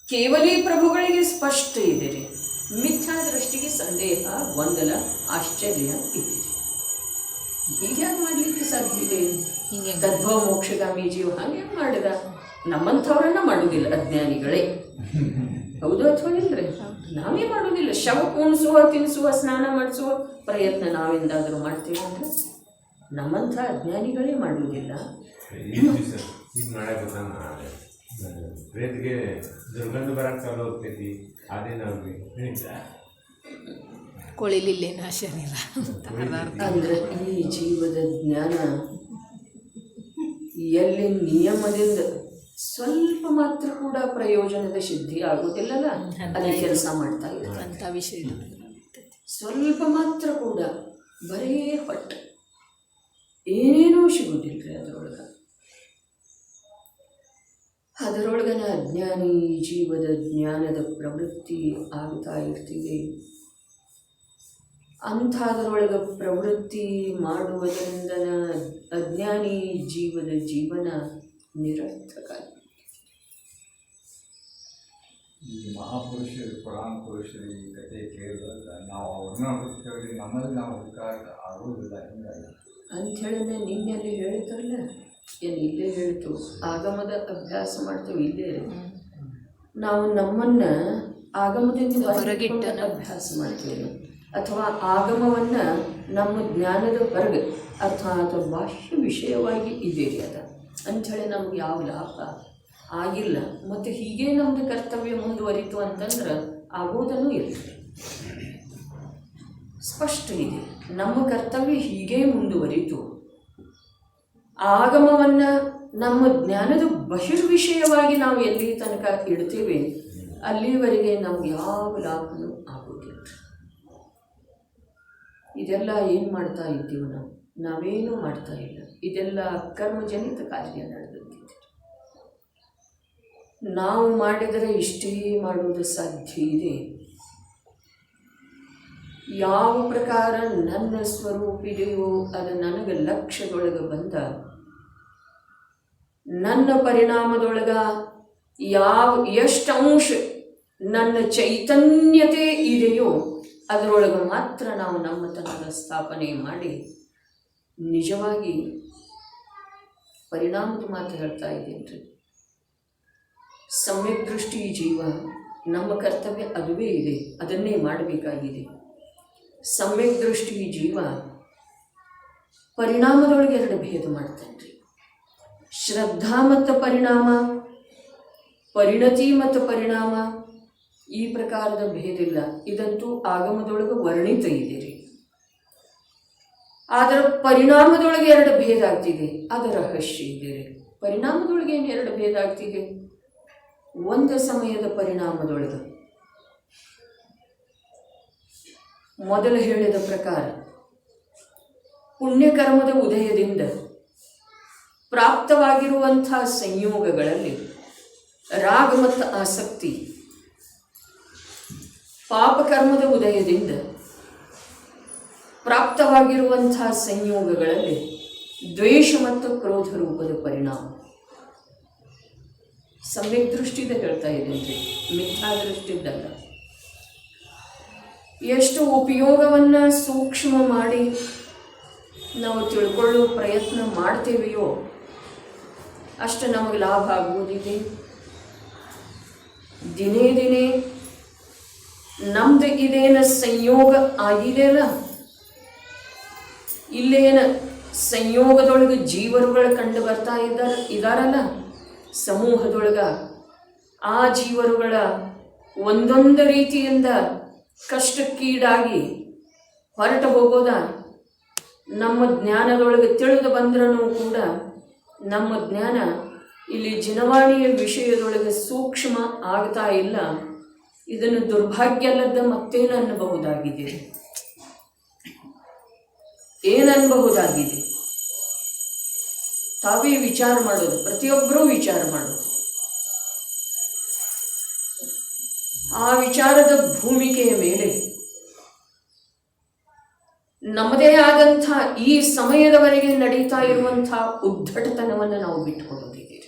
ಕೇವಲಿ ಪ್ರಭುಗಳಿಗೆ ಸ್ಪಷ್ಟ ಇದಿರಿ. ಮಿಥ್ಯಾ ದೃಷ್ಟಿಗೆ ಸಂದೇಹ, ಗೊಂದಲ, ಆಶ್ಚರ್ಯ ಇದೆ. ಹೀಗ್ಯಾಕೆ ಮಾಡಲಿಕ್ಕೆ ಸಾಧ್ಯ ಇದೆ? ಹೀಗೆ ತದ್ಭವ ಮೋಕ್ಷಗಾಮಿ ಜೀವ ಹಾಗೆ ಮಾಡಿದ. ನಮ್ಮಂಥವ್ರನ್ನ ಮಾಡುವುದಿಲ್ಲ ಅಜ್ಞಾನಿಗಳೇ. ಹೌದು ಅಥವಾ ಇಲ್ರಿ? ನಾವೇ ಮಾಡುವುದಿಲ್ಲ. ಶವ ಕೂಣಿಸುವ, ತಿನ್ನಿಸುವ, ಸ್ನಾನ ಮಾಡಿಸುವ ಪ್ರಯತ್ನ ನಾವೆಂದಾದರೂ ಮಾಡ್ತೀವಿ ಅಂದರೆ ನಮ್ಮಂಥ ಅಜ್ಞಾನಿಗಳೇ ಮಾಡುವುದಿಲ್ಲ. ಪ್ರೇತ್ಗೆ ದುರ್ಗಂಧ ಬರಕ್ಕೆ ಚಾಲು ಹೋಗ್ತೈತಿ. ಅದೇನವ್ರಿಗೆ ಕೊಳಿಲಿಲ್ಲೇನ ಶರೀರ ಅಂದ್ರೆ ಈ ಜೀವದ ಜ್ಞಾನ ಎಲ್ಲಿ ನಿಯಮದಿಂದ ಸ್ವಲ್ಪ ಮಾತ್ರ ಕೂಡ ಪ್ರಯೋಜನದ ಸಿದ್ಧಿ ಆಗೋದಿಲ್ಲಲ್ಲ, ಅದೇ ಕೆಲಸ ಮಾಡ್ತಾ ಇರುವಂಥ ವಿಷಯ. ಸ್ವಲ್ಪ ಮಾತ್ರ ಕೂಡ ಬರೇ ಹೊಟ್ಟೆ ಏನೇನೂ ಸಿಗೋದಿಲ್ರಿ ಅದರೊಳಗನ ಅಜ್ಞಾನಿ ಜೀವದ ಜ್ಞಾನದ ಪ್ರವೃತ್ತಿ ಆಗ್ತಾ ಇರ್ತೀವಿ. ಅಂಥದ್ರೊಳಗೆ ಪ್ರವೃತ್ತಿ ಮಾಡುವುದರಿಂದ ಅಜ್ಞಾನಿ ಜೀವದ ಜೀವನ ನಿರರ್ಥಕ. ಈ ಮಹಾಪುರುಷರು ಪುರಾಣ ಪುರುಷರು ಈ ಕಥೆ ಕೇಳಿದಾಗ ನಾವು ಅವ್ರನ್ನ ಹುಡುಕ್ತೇವೆ, ನಮ್ಮಲ್ಲಿ ನಾವು ಹುಡುಕಾಟ ಆಗೋದಿಲ್ಲ. ಹಿಂಗಾಗಿ ಅಂಥೇಳಿದ್ರೆ ನಿನ್ನೆಲ್ಲಿ ಹೇಳಿದ್ರಲ್ಲ, ಏನು ಇಲ್ಲೇ ಹೇಳಿತು, ಆಗಮದ ಅಭ್ಯಾಸ ಮಾಡ್ತೇವೆ ಇಲ್ಲೇ. ನಾವು ನಮ್ಮನ್ನು ಆಗಮದಿಂದ ಹೊರಗಿಟ್ಟ ಅಭ್ಯಾಸ ಮಾಡ್ತೇವೆ, ಅಥವಾ ಆಗಮವನ್ನು ನಮ್ಮ ಜ್ಞಾನದ ಹೊರಗೆ ಅರ್ಥಾತ್ ಬಾಹ್ಯ ವಿಷಯವಾಗಿ ಇದೆ ಅದ ಅಂಥೇಳಿ ನಮ್ಗೆ ಯಾವ ಲಾಭ ಆಗಿಲ್ಲ. ಮತ್ತು ಹೀಗೆ ನಮ್ಮದು ಕರ್ತವ್ಯ ಮುಂದುವರಿತು ಅಂತಂದ್ರೆ ಆಗೋದನ್ನು ಇಲ್ಲ. ಸ್ಪಷ್ಟ ಇದೆ, ನಮ್ಮ ಕರ್ತವ್ಯ ಹೀಗೆ ಮುಂದುವರಿತು. ಆಗಮವನ್ನು ನಮ್ಮ ಜ್ಞಾನದ ಬಹಿರ್ವಿಷಯವಾಗಿ ನಾವು ಎಲ್ಲಿ ತನಕ ಇಡ್ತೇವೆ ಅಲ್ಲಿವರೆಗೆ ನಮ್ಗೆ ಯಾವ ಲಾಭನೂ ಆಗೋದಿಲ್ಲ. ಇದೆಲ್ಲ ಏನು ಮಾಡ್ತಾ ಇದ್ದೀವಿ ನಾವೇನೂ ಮಾಡ್ತಾ ಇಲ್ಲ. ಇದೆಲ್ಲ ಕರ್ಮಜನಿತ ಕಾರ್ಯ ನಡೆದಿದೆ. ನಾವು ಮಾಡಿದರೆ ಇಷ್ಟೇ ಮಾಡುವುದು ಸಾಧ್ಯ ಇದೆ. ಯಾವ ಪ್ರಕಾರ ನನ್ನ ಸ್ವರೂಪಿದೆಯೋ ಅದು ನನಗೆ ಲಕ್ಷ್ಯದೊಳಗೆ ಬಂದ, ನನ್ನ ಪರಿಣಾಮದೊಳಗ ಎಷ್ಟು ಅಂಶ ನನ್ನ ಚೈತನ್ಯತೆ ಇದೆಯೋ ಅದರೊಳಗೆ ಮಾತ್ರ ನಾವು ನಮ್ಮತನದ ಸ್ಥಾಪನೆ ಮಾಡಿ ನಿಜವಾಗಿ ಪರಿಣಾಮದ ಮಾತು ಹೇಳ್ತಾ ಇದ್ದೀನಿ ರೀ. ಸಮ್ಯಕ್ ದೃಷ್ಟಿ ಜೀವ ನಮ್ಮ ಕರ್ತವ್ಯ ಅದುವೇ ಇದೆ, ಅದನ್ನೇ ಮಾಡಬೇಕಾಗಿದೆ. ಸಮ್ಯಕ್ ದೃಷ್ಟಿ ಜೀವ ಪರಿಣಾಮದೊಳಗೆ ಎರಡು ಭೇದ ಮಾಡ್ತಾನೆ ರೀ. ಶ್ರದ್ಧಾ ಮತ್ತು ಪರಿಣಾಮ, ಪರಿಣತಿ ಮತ್ತು ಪರಿಣಾಮ, ಈ ಪ್ರಕಾರದ ಭೇದ ಇಲ್ಲ. ಇದಂತೂ ಆಗಮದೊಳಗೆ ವರ್ಣಿತ ಇದೆ ರೀ. ಆದರೆ ಪರಿಣಾಮದೊಳಗೆ ಎರಡು ಭೇದ ಆಗ್ತಿದೆ, ಅದು ರಹಸ್ಯ ಇದೆ ರೀ. ಪರಿಣಾಮದೊಳಗೆ ಏನು ಎರಡು ಭೇದ ಆಗ್ತಿದೆ? ಒಂದು ಸಮಯದ ಪರಿಣಾಮದೊಳಗೆ ಮೊದಲು ಹೇಳಿದ ಪ್ರಕಾರ ಪುಣ್ಯಕರ್ಮದ ಉದಯದಿಂದ ಪ್ರಾಪ್ತವಾಗಿರುವಂಥ ಸಂಯೋಗಗಳಲ್ಲಿ ರಾಗ ಮತ್ತು ಆಸಕ್ತಿ, ಪಾಪಕರ್ಮದ ಉದಯದಿಂದ ಪ್ರಾಪ್ತವಾಗಿರುವಂಥ ಸಂಯೋಗಗಳಲ್ಲಿ ದ್ವೇಷ ಮತ್ತು ಕ್ರೋಧ ರೂಪದ ಪರಿಣಾಮ. ಸಮ್ಯಕ್ ದೃಷ್ಟಿಯಿಂದ ಹೇಳ್ತಾ ಇದ್ದೇನೆ, ಮಿಥ್ಯಾ ದೃಷ್ಟಿದ್ದಲ್ಲ. ಎಷ್ಟು ಉಪಯೋಗವನ್ನು ಸೂಕ್ಷ್ಮ ಮಾಡಿ ನಾವು ತಿಳ್ಕೊಳ್ಳೋ ಪ್ರಯತ್ನ ಮಾಡ್ತೇವೆಯೋ ಅಷ್ಟು ನಮಗೆ ಲಾಭ ಆಗುವುದಿದೆ. ದಿನೇ ದಿನೇ ನಮ್ದು ಇದೇನ ಸಂಯೋಗ ಆಗಿದೆಯಲ್ಲ, ಇಲ್ಲೇನ ಸಂಯೋಗದೊಳಗೆ ಜೀವರುಗಳು ಕಂಡು ಬರ್ತಾ ಇದ್ದಾರಲ್ಲ ಸಮೂಹದೊಳಗ, ಆ ಜೀವರುಗಳ ಒಂದೊಂದು ರೀತಿಯಿಂದ ಕಷ್ಟಕ್ಕೀಡಾಗಿ ಹೊರಟು ಹೋಗೋದ ನಮ್ಮ ಜ್ಞಾನದೊಳಗೆ ತಿಳಿದು ಬಂದ್ರೂ ಕೂಡ ನಮ್ಮ ಜ್ಞಾನ ಇಲ್ಲಿ ಜನವಾಣಿಯ ವಿಷಯದೊಳಗೆ ಸೂಕ್ಷ್ಮ ಆಗ್ತಾ ಇಲ್ಲ. ಇದನ್ನು ದುರ್ಭಾಗ್ಯ ಅಲ್ಲದ ಮತ್ತೇನು ಅನ್ನಬಹುದಾಗಿದೆ? ಏನನ್ನಬಹುದಾಗಿದೆ? ತಾವೇ ವಿಚಾರ ಮಾಡೋದು, ಪ್ರತಿಯೊಬ್ಬರೂ ವಿಚಾರ ಮಾಡೋದು. ಆ ವಿಚಾರದ ಭೂಮಿಕೆಯ ಮೇಲೆ ನಮ್ಮದೇ ಆದಂಥ ಈ ಸಮಯದವರೆಗೆ ನಡೀತಾ ಇರುವಂಥ ಉದ್ದಟತನವನ್ನು ನಾವು ಬಿಟ್ಟುಕೊಡೋದಿದೆ.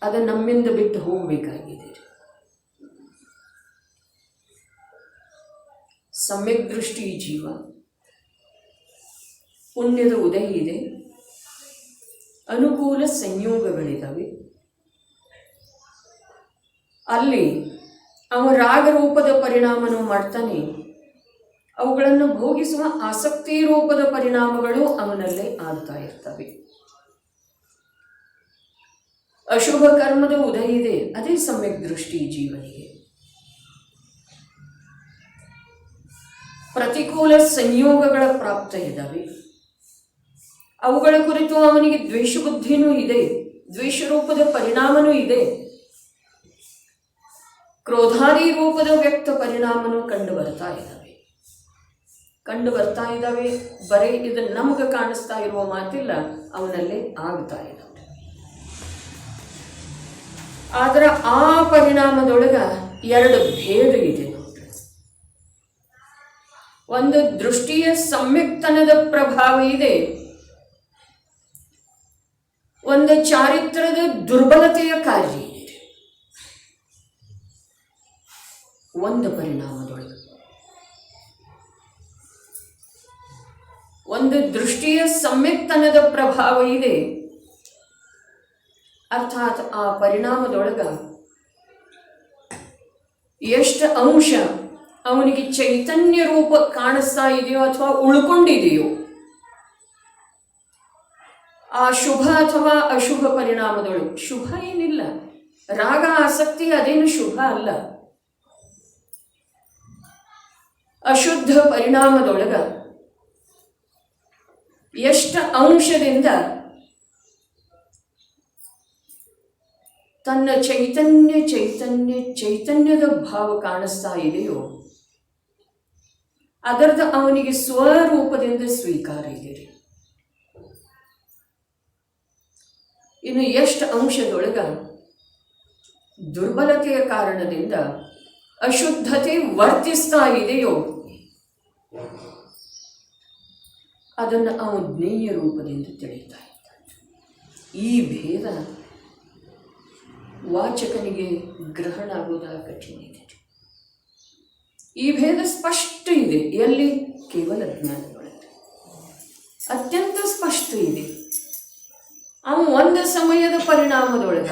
ಅದು ನಮ್ಮಿಂದ ಬಿಟ್ಟು ಹೋಗಬೇಕಾಗಿದೆ. ಸಮ್ಯಕ್ ದೃಷ್ಟಿ ಜೀವ ಪುಣ್ಯದ ಉದಯ ಇದೆ, ಅನುಕೂಲ ಸಂಯೋಗಗಳಿದ್ದಾವೆ. ಅಲ್ಲಿ ಅವ ರಾಗರೂಪದ ಪರಿಣಾಮನೂ ಮಾಡ್ತಾನೆ, ಅವುಗಳನ್ನು ಭೋಗಿಸುವ ಆಸಕ್ತಿ ರೂಪದ ಪರಿಣಾಮಗಳು ಅವನಲ್ಲೇ ಆಗ್ತಾ ಇರ್ತವೆ. ಅಶುಭ ಕರ್ಮದ ಉದಯ ಇದೆ, ಅದೇ ಸಮ್ಯಕ್ ದೃಷ್ಟಿ ಜೀವನಿಗೆ. ಪ್ರತಿಕೂಲ ಸಂಯೋಗಗಳ ಪ್ರಾಪ್ತ ಇದ್ದಾವೆ, ಅವುಗಳ ಕುರಿತು ಅವನಿಗೆ ದ್ವೇಷ ಬುದ್ಧಿನೂ ಇದೆ, ದ್ವೇಷ ರೂಪದ ಪರಿಣಾಮನೂ ಇದೆ, ಕ್ರೋಧಾದಿ ರೂಪದ ವ್ಯಕ್ತ ಪರಿಣಾಮನೂ ಕಂಡು ಬರ್ತಾ ಇದ್ದಾವೆ. ಬರೀ ಇದು ನಮಗೆ ಕಾಣಿಸ್ತಾ ಇರುವ ಮಾತಿಲ್ಲ, ಅವನಲ್ಲೇ ಆಗ್ತಾ ಇದ್ದಾವೆ. ಆದ್ರೆ ಆ ಪರಿಣಾಮದೊಳಗ ಎರಡು ಭೇದ ಇದೆ ನೋಡ್ರಿ. ಒಂದು ದೃಷ್ಟಿಯ ಸಮ್ಯಕ್ತನದ ಪ್ರಭಾವ ಇದೆ, ಒಂದು ಚಾರಿತ್ರ್ಯದ ದುರ್ಬಲತೆಯ ಕಾರ್ಯ ಇದೆ. ಒಂದು ಪರಿಣಾಮದೊಳಗೆ ಒಂದು ದೃಷ್ಟಿಯ ಸಮ್ಯಕ್ತನದ ಪ್ರಭಾವ ಇದೆ. ಅರ್ಥಾತ್ ಆ ಪರಿಣಾಮದೊಳಗ ಎಷ್ಟು ಅಂಶ ಅವನಿಗೆ ಚೈತನ್ಯ ರೂಪ ಕಾಣಿಸ್ತಾ ಇದೆಯೋ ಅಥವಾ ಉಳ್ಕೊಂಡಿದೆಯೋ, ಆ ಶುಭ ಅಥವಾ ಅಶುಭ ಪರಿಣಾಮದೊಳಗೆ. ಶುಭ ಏನಿಲ್ಲ, ರಾಗ ಆಸಕ್ತಿ ಅದೇನು ಶುಭ ಅಲ್ಲ. ಅಶುದ್ಧ ಪರಿಣಾಮದೊಳಗ ಎಷ್ಟು ಅಂಶದಿಂದ ತನ್ನ ಚೈತನ್ಯದ ಭಾವ ಕಾಣಿಸ್ತಾ ಇದೆಯೋ ಅದರದ ಅವನಿಗೆ ಸ್ವರೂಪದಿಂದ ಸ್ವೀಕಾರ ಇದೆ. ಇನ್ನು ಎಷ್ಟು ಅಂಶದೊಳಗ ದುರ್ಬಲತೆಯ ಕಾರಣದಿಂದ ಅಶುದ್ಧತೆ ವರ್ತಿಸ್ತಾ ಇದೆಯೋ ಅದನ್ನು ಅವನು ಜ್ಞೇಯ ರೂಪದಿಂದ ತಿಳಿತಾ ಇದ್ದಾನೆ. ಈ ಭೇದ ವಾಚಕನಿಗೆ ಗ್ರಹಣ ಆಗುವುದ ಕಠಿಣ ಇದೆ. ಈ ಭೇದ ಸ್ಪಷ್ಟ ಇದೆ. ಎಲ್ಲಿ? ಕೇವಲ ಜ್ಞಾನದೊಳಗೆ ಅತ್ಯಂತ ಸ್ಪಷ್ಟ ಇದೆ. ಅವನು ಒಂದು ಸಮಯದ ಪರಿಣಾಮದೊಳಗ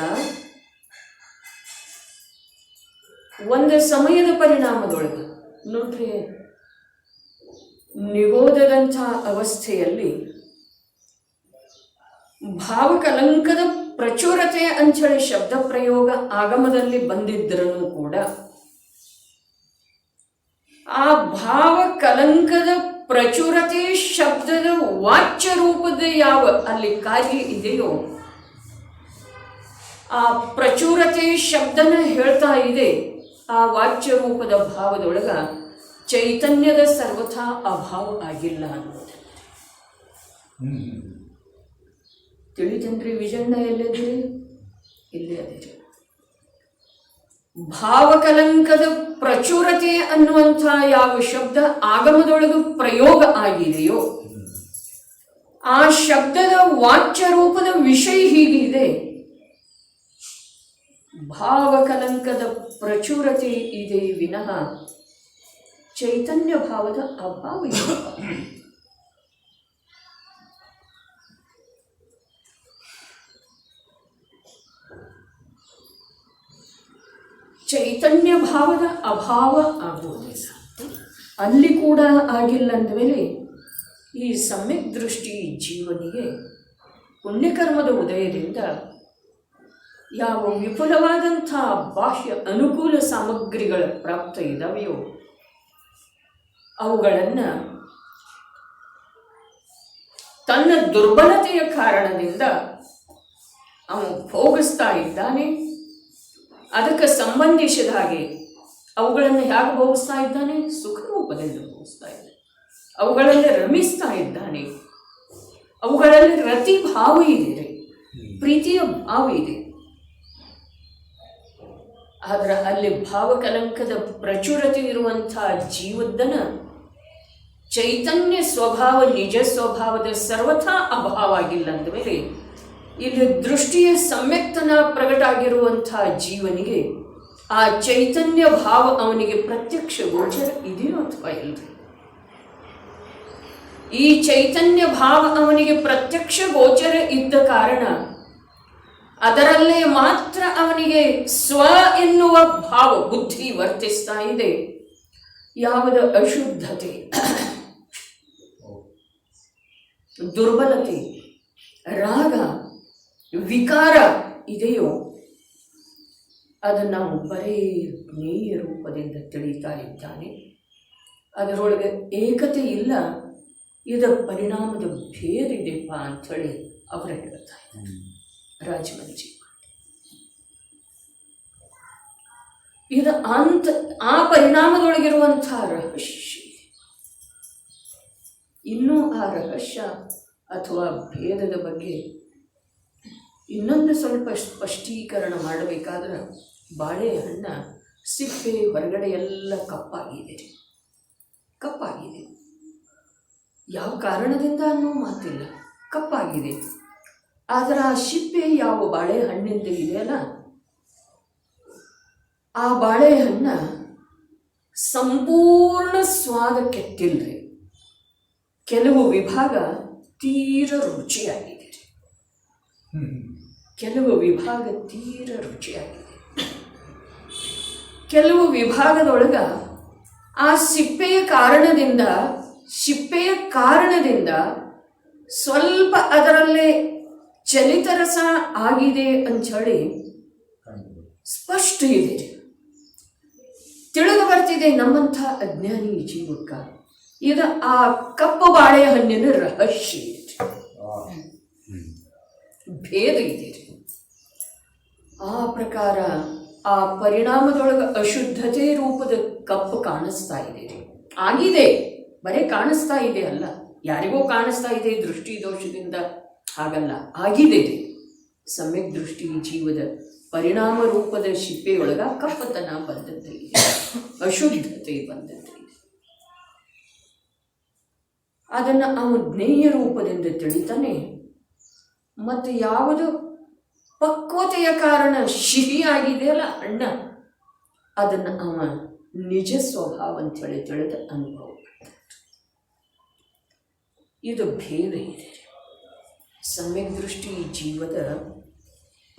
ನೋಡ್ರಿ, ನಿಗೋಧದಂಥ ಅವಸ್ಥೆಯಲ್ಲಿ ಭಾವಕಲಂಕದ ಪ್ರಚುರತೆ ಅಂಚಳಿ ಶಬ್ದ ಪ್ರಯೋಗ ಆಗಮದಲ್ಲಿ ಬಂದಿದ್ದರೂ ಕೂಡ ಆ ಭಾವಕಲಂಕದ ಪ್ರಚುರತೆ ಶಬ್ದದ ವಾಚ್ಯ ರೂಪದ ಯಾವ ಅಲ್ಲಿ ಕಾರ್ಯ ಇದೆಯೋ ಆ ಪ್ರಚುರತೆ ಶಬ್ದನ ಹೇಳ್ತಾ ಇದೆ. ಆ ವಾಚ್ಯ ರೂಪದ ಭಾವದೊಳಗ ಚೈತನ್ಯದ ಸರ್ವಥಾ ಅಭಾವ ಆಗಿಲ್ಲ ಅನ್ನೋದು ತಿಳಿತೇನ್ರಿ. ವಿಜಯಣ್ಣ ಎಲ್ಲದಿರಿ? ಇಲ್ಲೇ ಅದಿರಿ. ಭಾವಕಲಂಕದ ಪ್ರಚುರತೆ ಅನ್ನುವಂಥ ಯಾವ ಶಬ್ದ ಆಗಮದೊಳಗೆ ಪ್ರಯೋಗ ಆಗಿದೆಯೋ ಆ ಶಬ್ದದ ವಾಚ್ಯ ರೂಪದ ವಿಷಯ ಹೀಗಿದೆ. ಭಾವಕಲಂಕದ ಪ್ರಚುರತೆ ಇದೆ ವಿನಃ ಚೈತನ್ಯ ಭಾವದ ಅಭಾವ ಇಲ್ಲ. ಚೈತನ್ಯ ಭಾವದ ಅಭಾವ ಆಗುವುದಿಲ್ಲ. ಅಲ್ಲಿ ಕೂಡ ಆಗಿಲ್ಲ ಅಂದಮೇಲೆ ಈ ಸಮ್ಯಕ್ ದೃಷ್ಟಿ ಜೀವನಿಗೆ ಪುಣ್ಯಕರ್ಮದ ಉದಯದಿಂದ ಯಾವ ವಿಪುಲವಾದಂಥ ಬಾಹ್ಯ ಅನುಕೂಲ ಸಾಮಗ್ರಿಗಳ ಪ್ರಾಪ್ತ ಇದ್ದಾವೆಯೋ ಅವುಗಳನ್ನು ತನ್ನ ದುರ್ಬಲತೆಯ ಕಾರಣದಿಂದ ಅವನು ಭೋಗಿಸ್ತಾ ಇದ್ದಾನೆ. ಅದಕ್ಕೆ ಸಂಬಂಧಿಸಿದ ಹಾಗೆ ಅವುಗಳನ್ನು ಹೇಗೆ ಭೋಗಿಸ್ತಾ ಇದ್ದಾನೆ? ಸುಖ ರೂಪದಿಂದ ಭೋಗಿಸ್ತಾ ಇದ್ದಾನೆ. ಅವುಗಳಲ್ಲಿ ರಮಿಸ್ತಾ ಇದ್ದಾನೆ. ಅವುಗಳಲ್ಲಿ ರತಿ ಭಾವ ಇದೆ, ಪ್ರೀತಿಯ ಭಾವ ಇದೆ. ಆದ್ರೆ ಅಲ್ಲಿ ಭಾವಕಲಂಕದ ಪ್ರಚುರತೆ ಇರುವಂಥ ಜೀವದ್ದನ ಚೈತನ್ಯ ಸ್ವಭಾವ ನಿಜ ಸ್ವಭಾವದ ಸರ್ವಥಾ ಅಭಾವ ಆಗಿಲ್ಲ ಅಂದಮೇಲೆ ಇಲ್ಲಿ ದೃಷ್ಟಿಯ ಸಮ್ಯಕ್ತನ ಪ್ರಕಟ ಆಗಿರುವಂಥ ಜೀವನಿಗೆ ಆ ಚೈತನ್ಯ ಭಾವ ಅವನಿಗೆ ಪ್ರತ್ಯಕ್ಷ ಗೋಚರ ಇದೆಯೋ ಅಥವಾ ಇಲ್ಲರಿ? ಈ ಚೈತನ್ಯ ಭಾವ ಅವನಿಗೆ ಪ್ರತ್ಯಕ್ಷ ಗೋಚರ ಇದ್ದ ಕಾರಣ ಅದರಲ್ಲೇ ಮಾತ್ರ ಅವನಿಗೆ ಸ್ವ ಎನ್ನುವ ಭಾವ ಬುದ್ಧಿ ವರ್ತಿಸ್ತಾ ಇದೆ. ಯಾವುದ ಅಶುದ್ಧತೆ, ದುರ್ಬಲತೆ, ರಾಗ, ವಿಕಾರ ಇದೆಯೋ ಅದನ್ನು ನಾವು ಬರೇ ಜ್ಞೇಯ ರೂಪದಿಂದ ತಿಳಿತಾ ಇದ್ದಾನೆ. ಅದರೊಳಗೆ ಏಕತೆ ಇಲ್ಲ, ಇದರ ಪರಿಣಾಮದ ಭೇದ ಇದೆಪ್ಪ ಅಂಥೇಳಿ ಅವರ ಹೇಳ್ತಾ ಇದ್ದಾರೆ ರಾಜಮಂಜಿ. ಇದು ಆ ಪರಿಣಾಮದೊಳಗಿರುವಂಥ ರಹಸ್ಯ ಇದೆ. ಇನ್ನೂ ಆ ರಹಸ್ಯ ಅಥವಾ ಭೇದದ ಬಗ್ಗೆ ಇನ್ನೊಂದು ಸ್ವಲ್ಪ ಸ್ಪಷ್ಟೀಕರಣ ಮಾಡಬೇಕಾದ್ರೆ ಬಾಳೆಹಣ್ಣ ಸಿಪ್ಪೆ ಹೊರಗಡೆ ಎಲ್ಲ ಕಪ್ಪಾಗಿದೆ. ಯಾವ ಕಾರಣದಿಂದ ಅನ್ನೋ ಮಾತಿಲ್ಲ, ಕಪ್ಪಾಗಿದೆ. ಆದರೆ ಆ ಸಿಪ್ಪೆ ಯಾವ ಬಾಳೆಹಣ್ಣಿಂದ ಇದೆಯಲ್ಲ, ಆ ಬಾಳೆಹಣ್ಣ ಸಂಪೂರ್ಣ ಸ್ವಾದ ಕೆಟ್ಟಿಲ್ರಿ. ಕೆಲವು ವಿಭಾಗ ತೀರ ರುಚಿಯಾಗಿದೆ, ಕೆಲವು ವಿಭಾಗ ತೀರ ರುಚಿಯಾಗಿದೆ. ಕೆಲವು ವಿಭಾಗದೊಳಗ ಆ ಸಿಪ್ಪೆಯ ಕಾರಣದಿಂದ ಸ್ವಲ್ಪ ಅದರಲ್ಲೇ ಚಲಿತರಸ ಆಗಿದೆ ಅಂಥೇಳಿ ಸ್ಪಷ್ಟ ಇದೆ, ತಿಳಿದು ಬರ್ತಿದೆ ನಮ್ಮಂಥ ಅಜ್ಞಾನಿ ಜೀವಕ್ಕ. ಇದು ಆ ಕಪ್ಪು ಬಾಳೆಹಣ್ಣಿನ ರಹಸ್ಯ ಇದೆ, ಭೇದ ಇದೆ. ಆ ಪ್ರಕಾರ ಆ ಪರಿಣಾಮದೊಳಗೆ ಅಶುದ್ಧತೆ ರೂಪದ ಕಪ್ಪು ಕಾಣಿಸ್ತಾ ಇದೆ, ಆಗಿದೆ, ಬರೀ ಕಾಣಿಸ್ತಾ ಇದೆ ಅಲ್ಲ, ಯಾರಿಗೋ ಕಾಣಿಸ್ತಾ ಇದೆ ದೃಷ್ಟಿ ದೋಷದಿಂದ, ಹಾಗಲ್ಲ, ಆಗಿದೆ. ಸಮ್ಯಕ್ ದೃಷ್ಟಿ ಜೀವದ ಪರಿಣಾಮ ರೂಪದ ಶಿಪ್ಪೆಯೊಳಗ ಕಪ್ಪತನ ಬಂದದ್ದು ಇದೆ, ಅಶುದ್ಧತೆ ಬಂದದ್ದು ಇದೆ. ಅದನ್ನು ಅವನು ಜ್ಞೇಯ ರೂಪದಿಂದ ತಿಳಿತಾನೆ. ಮತ್ತು ಯಾವುದು ಪಕ್ವತೆಯ ಕಾರಣ ಸಿಹಿಯಾಗಿದೆಯಲ್ಲ ಹಣ್ಣ, ಅದನ್ನು ಅವ ನಿಜ ಸ್ವಭಾವ ಅಂತೇಳಿ ತಿಳಿದ ಅನುಭವ ಮಾಡ್ತಾನೆ. ಇದು ಭೇದ ಇದೆ. ಸಮ್ಯಕ್ ದೃಷ್ಟಿ ಜೀವದ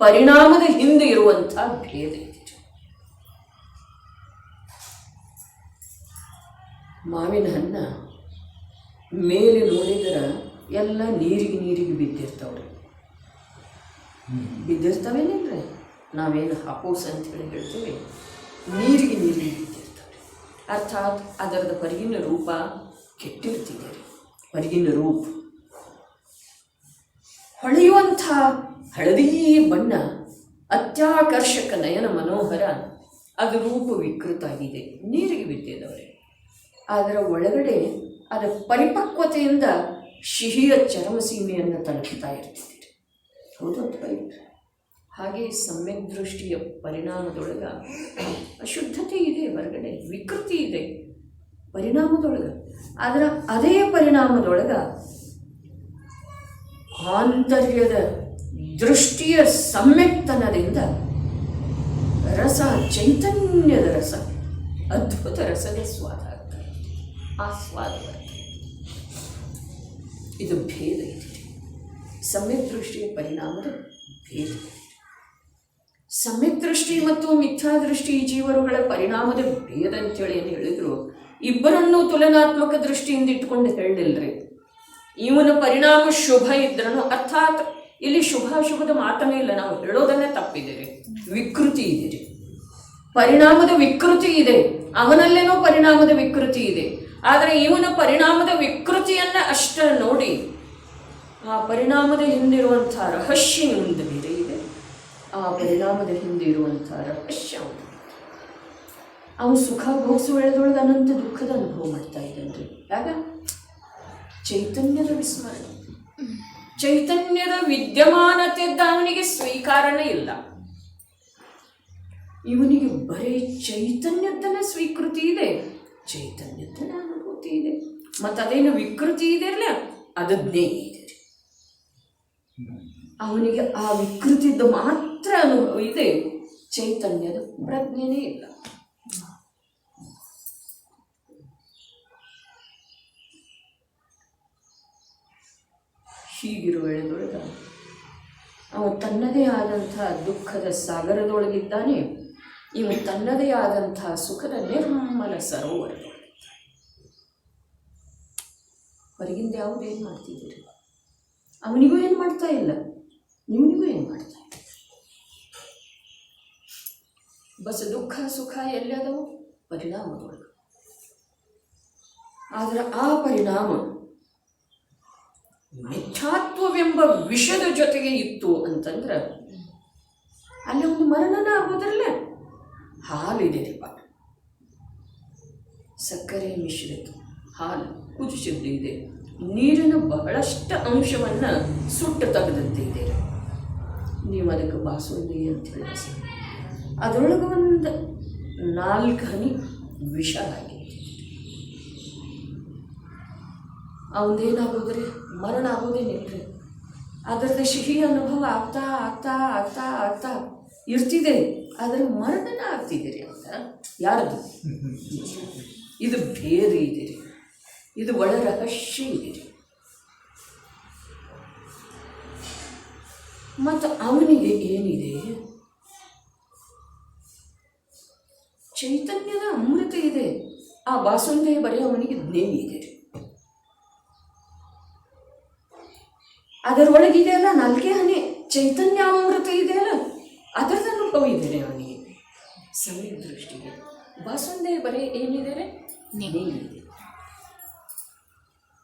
ಪರಿಣಾಮದ ಹಿಂದೆ ಇರುವಂಥ ಭೇದ ಇದೆ. ಮಾವಿನ ಹಣ್ಣ ಮೇಲೆ ನೋಡಿದರೆ ಎಲ್ಲ ನೀರಿಗೆ ಬಿದ್ದಿರ್ತಾವ್ರಿ, ಬಿದ್ದಿರ್ತಾವೇನಿಲ್ರಿ, ನಾವೇನು ಹಾಕೋಸ್ ಅಂತೇಳಿ ಹೇಳ್ತೀವಿ, ನೀರಿಗೆ ಬಿದ್ದಿರ್ತಾವೆ. ಅರ್ಥಾತ್ ಅದರದ ಹೊರಗಿನ ರೂಪ ಕೆಟ್ಟಿರ್ತಿದೆ, ಹೊರಗಿನ ರೂಪ ಹೊಳೆಯುವಂಥ ಹಳದಿ ಬಣ್ಣ, ಅತ್ಯಾಕರ್ಷಕ ನಯನ ಮನೋಹರ, ಅದು ರೂಪ ವಿಕೃತ ಆಗಿದೆ, ನೀರಿಗೆ ಬಿದ್ದಿದ್ದವ್ರೆ. ಅದರ ಒಳಗಡೆ ಅದರ ಪರಿಪಕ್ವತೆಯಿಂದ ಸಿಹಿಯ ಚರಮಸೀಮೆಯನ್ನು ತಲುಪ್ತಾ ಇರ್ತಿದ್ದೀರಿ. ಹೌದು ಅಂತ ಹಾಗೆ ಸಮ್ಯಕ್ ದೃಷ್ಟಿಯ ಪರಿಣಾಮದೊಳಗೆ ಅಶುದ್ಧತೆ ಇದೆ, ಹೊರಗಡೆ ವಿಕೃತಿ ಇದೆ ಪರಿಣಾಮದೊಳಗೆ. ಅದರ ಅದೇ ಪರಿಣಾಮದೊಳಗೆ ಆಂತರ್ಯದ ದೃಷ್ಟಿಯ ಸಮ್ಯಕ್ತನದಿಂದ ರಸ, ಚೈತನ್ಯದ ರಸ, ಅದ್ಭುತ ರಸದ ಸ್ವಾದ ಆಗ್ತದೆ, ಆ ಸ್ವಾದ ಬರ್ತದೆ. ಇದು ಭೇದ ಇದೆ, ಸಮ್ಯಕ್ ದೃಷ್ಟಿಯ ಪರಿಣಾಮದ ಭೇದ. ಸಮ್ಯಕ್ ದೃಷ್ಟಿ ಮತ್ತು ಮಿಥ್ಯಾದೃಷ್ಟಿ ಜೀವರುಗಳ ಪರಿಣಾಮದ ಭೇದ ಅಂತೇಳಿ ಏನು ಹೇಳಿದ್ರು, ಇಬ್ಬರನ್ನು ತುಲನಾತ್ಮಕ ದೃಷ್ಟಿಯಿಂದ ಇಟ್ಕೊಂಡು ಹೇಳಿಲ್ರಿ. ಇವನ ಪರಿಣಾಮ ಶುಭ ಇದ್ರೂ, ಅರ್ಥಾತ್ ಇಲ್ಲಿ ಶುಭಾಶುಭದ ಮಾತನೇ ಇಲ್ಲ, ನಾವು ಹೇಳೋದನ್ನೇ ತಪ್ಪಿದ್ದೀರಿ, ವಿಕೃತಿ ಇದೆ, ಪರಿಣಾಮದ ವಿಕೃತಿ ಇದೆ, ಅವನಲ್ಲೇನೋ ಪರಿಣಾಮದ ವಿಕೃತಿ ಇದೆ. ಆದರೆ ಇವನ ಪರಿಣಾಮದ ವಿಕೃತಿಯನ್ನು ಅಷ್ಟ ನೋಡಿ ಆ ಪರಿಣಾಮದ ಹಿಂದಿರುವಂಥ ರಹಸ್ಯ ಒಂದು ಬೇರೆ ಇದೆ, ಆ ಪರಿಣಾಮದ ಹಿಂದೆ ಇರುವಂಥ ರಹಸ್ಯ ಒಂದು. ಅವನು ಸುಖ ಭೋಗಿಸುವಳದೊಳಗೆ ಅನಂತ ದುಃಖದ ಅನುಭವ ಮಾಡ್ತಾ ಇದ್ದಾನ್ರಿ. ಯಾಗ ಚೈತನ್ಯದ ವಿಸ್ಮರಣೆ, ಚೈತನ್ಯದ ವಿದ್ಯಮಾನತೆಯಿಂದ ಅವನಿಗೆ ಸ್ವೀಕಾರನೇ ಇಲ್ಲ. ಇವನಿಗೆ ಬರೀ ಚೈತನ್ಯದನ್ನ ಸ್ವೀಕೃತಿ ಇದೆ, ಚೈತನ್ಯದನ್ನ ಅನುಭೂತಿ ಇದೆ, ಮತ್ತು ಅದೇನು ವಿಕೃತಿ ಇದೆ ಅಲ್ಲ, ಅದು ಜ್ಞೇಯ ಇದೆ. ಅವನಿಗೆ ಆ ವಿಕೃತಿದ ಮಾತ್ರ ಅನುಭವ ಇದೆ, ಚೈತನ್ಯದ ಪ್ರಜ್ಞೆನೇ ಇಲ್ಲ. ಹೀಗಿರುವ ವೇಳೆದೊಳಗೆ ಅವನು ತನ್ನದೇ ಆದಂಥ ದುಃಖದ ಸಾಗರದೊಳಗಿದ್ದಾನೆ, ಇವನು ತನ್ನದೇ ಆದಂಥ ಸುಖದ ನಿರ್ಮಲ ಸರೋವರದೊಳಗೆ. ಹೊರಗಿಂದ ಯಾವುದೇನು ಮಾಡ್ತಿದ್ದೀರಿ, ಅವನಿಗೂ ಏನು ಮಾಡ್ತಾ ಇಲ್ಲ, ಇವನಿಗೂ ಏನು ಮಾಡ್ತಾ ಇಲ್ಲ. ಬಸ್ ದುಃಖ ಸುಖ ಎಲ್ಲದವು ಪರಿಣಾಮದೊಳಗೆ. ಆದರೆ ಆ ಪರಿಣಾಮ ಮಿಥ್ಯಾತ್ವವೆಂಬ ವಿಷದ ಜೊತೆಗೆ ಇತ್ತು ಅಂತಂದ್ರೆ ಅಲ್ಲಿ ಒಂದು ಮರಣನ ಆಗೋದ್ರಲ್ಲ. ಹಾಲಿದೆ ರೀಪ, ಸಕ್ಕರೆ ಮಿಶ್ರಿತ ಹಾಲು ಕುದಿಸಿದ್ದು ಇದೆ, ನೀರಿನ ಬಹಳಷ್ಟು ಅಂಶವನ್ನು ಸುಟ್ಟು ತೆಗೆದದ್ದಿದೆ. ನೀವು ಅದಕ್ಕೆ ಬಾಸುಂದಿ ಅಂತ ಹೇಳಿ ಅದರೊಳಗೆ ಒಂದು 4 ಹನಿ ವಿಷ ಆಗಿದೆ. ಅವನದೇನಾಗೋದ್ರಿ, ಮರಣ ಆಗೋದೇನಿಲ್ರಿ, ಅದರದ ಸಿಹಿ ಅನುಭವ ಆಗ್ತಾ ಆಗ್ತಾ ಆಗ್ತಾ ಆಗ್ತಾ ಇರ್ತಿದೆ, ಆದರೆ ಮರಣನ ಆಗ್ತಿದ್ದೀರಿ ಅಂತ ಯಾರದು? ಇದು ಬೇರೆ ಇದೀರಿ, ಇದು ಒಳ ರಹಸ್ಯ ಇದೀರಿ. ಮತ್ತು ಅವನಿಗೆ ಏನಿದೆ? ಚೈತನ್ಯದ ಅಮೃತ ಇದೆ. ಆ ಬಾಸುಂದೆ ಬರೀ ಅವನಿಗೆ ಜ್ಞೇಯ ಇದೆ. ಅದರೊಳಗಿದೆ ಅಲ್ಲ, ನಾಲ್ಕೇ ಹನಿ ಚೈತನ್ಯ ಅಮೃತ ಇದೆಯಲ್ಲ, ಅದರದ ಅನುಭವ ಇದೆ ಅವನಿಗೆ. ಸಮಯ ದೃಷ್ಟಿಗೆ ಬಾಸುಂದೆ ಬರೀ ಏನಿದೆ? ಜ್ಞೇಯ ಇದೆ.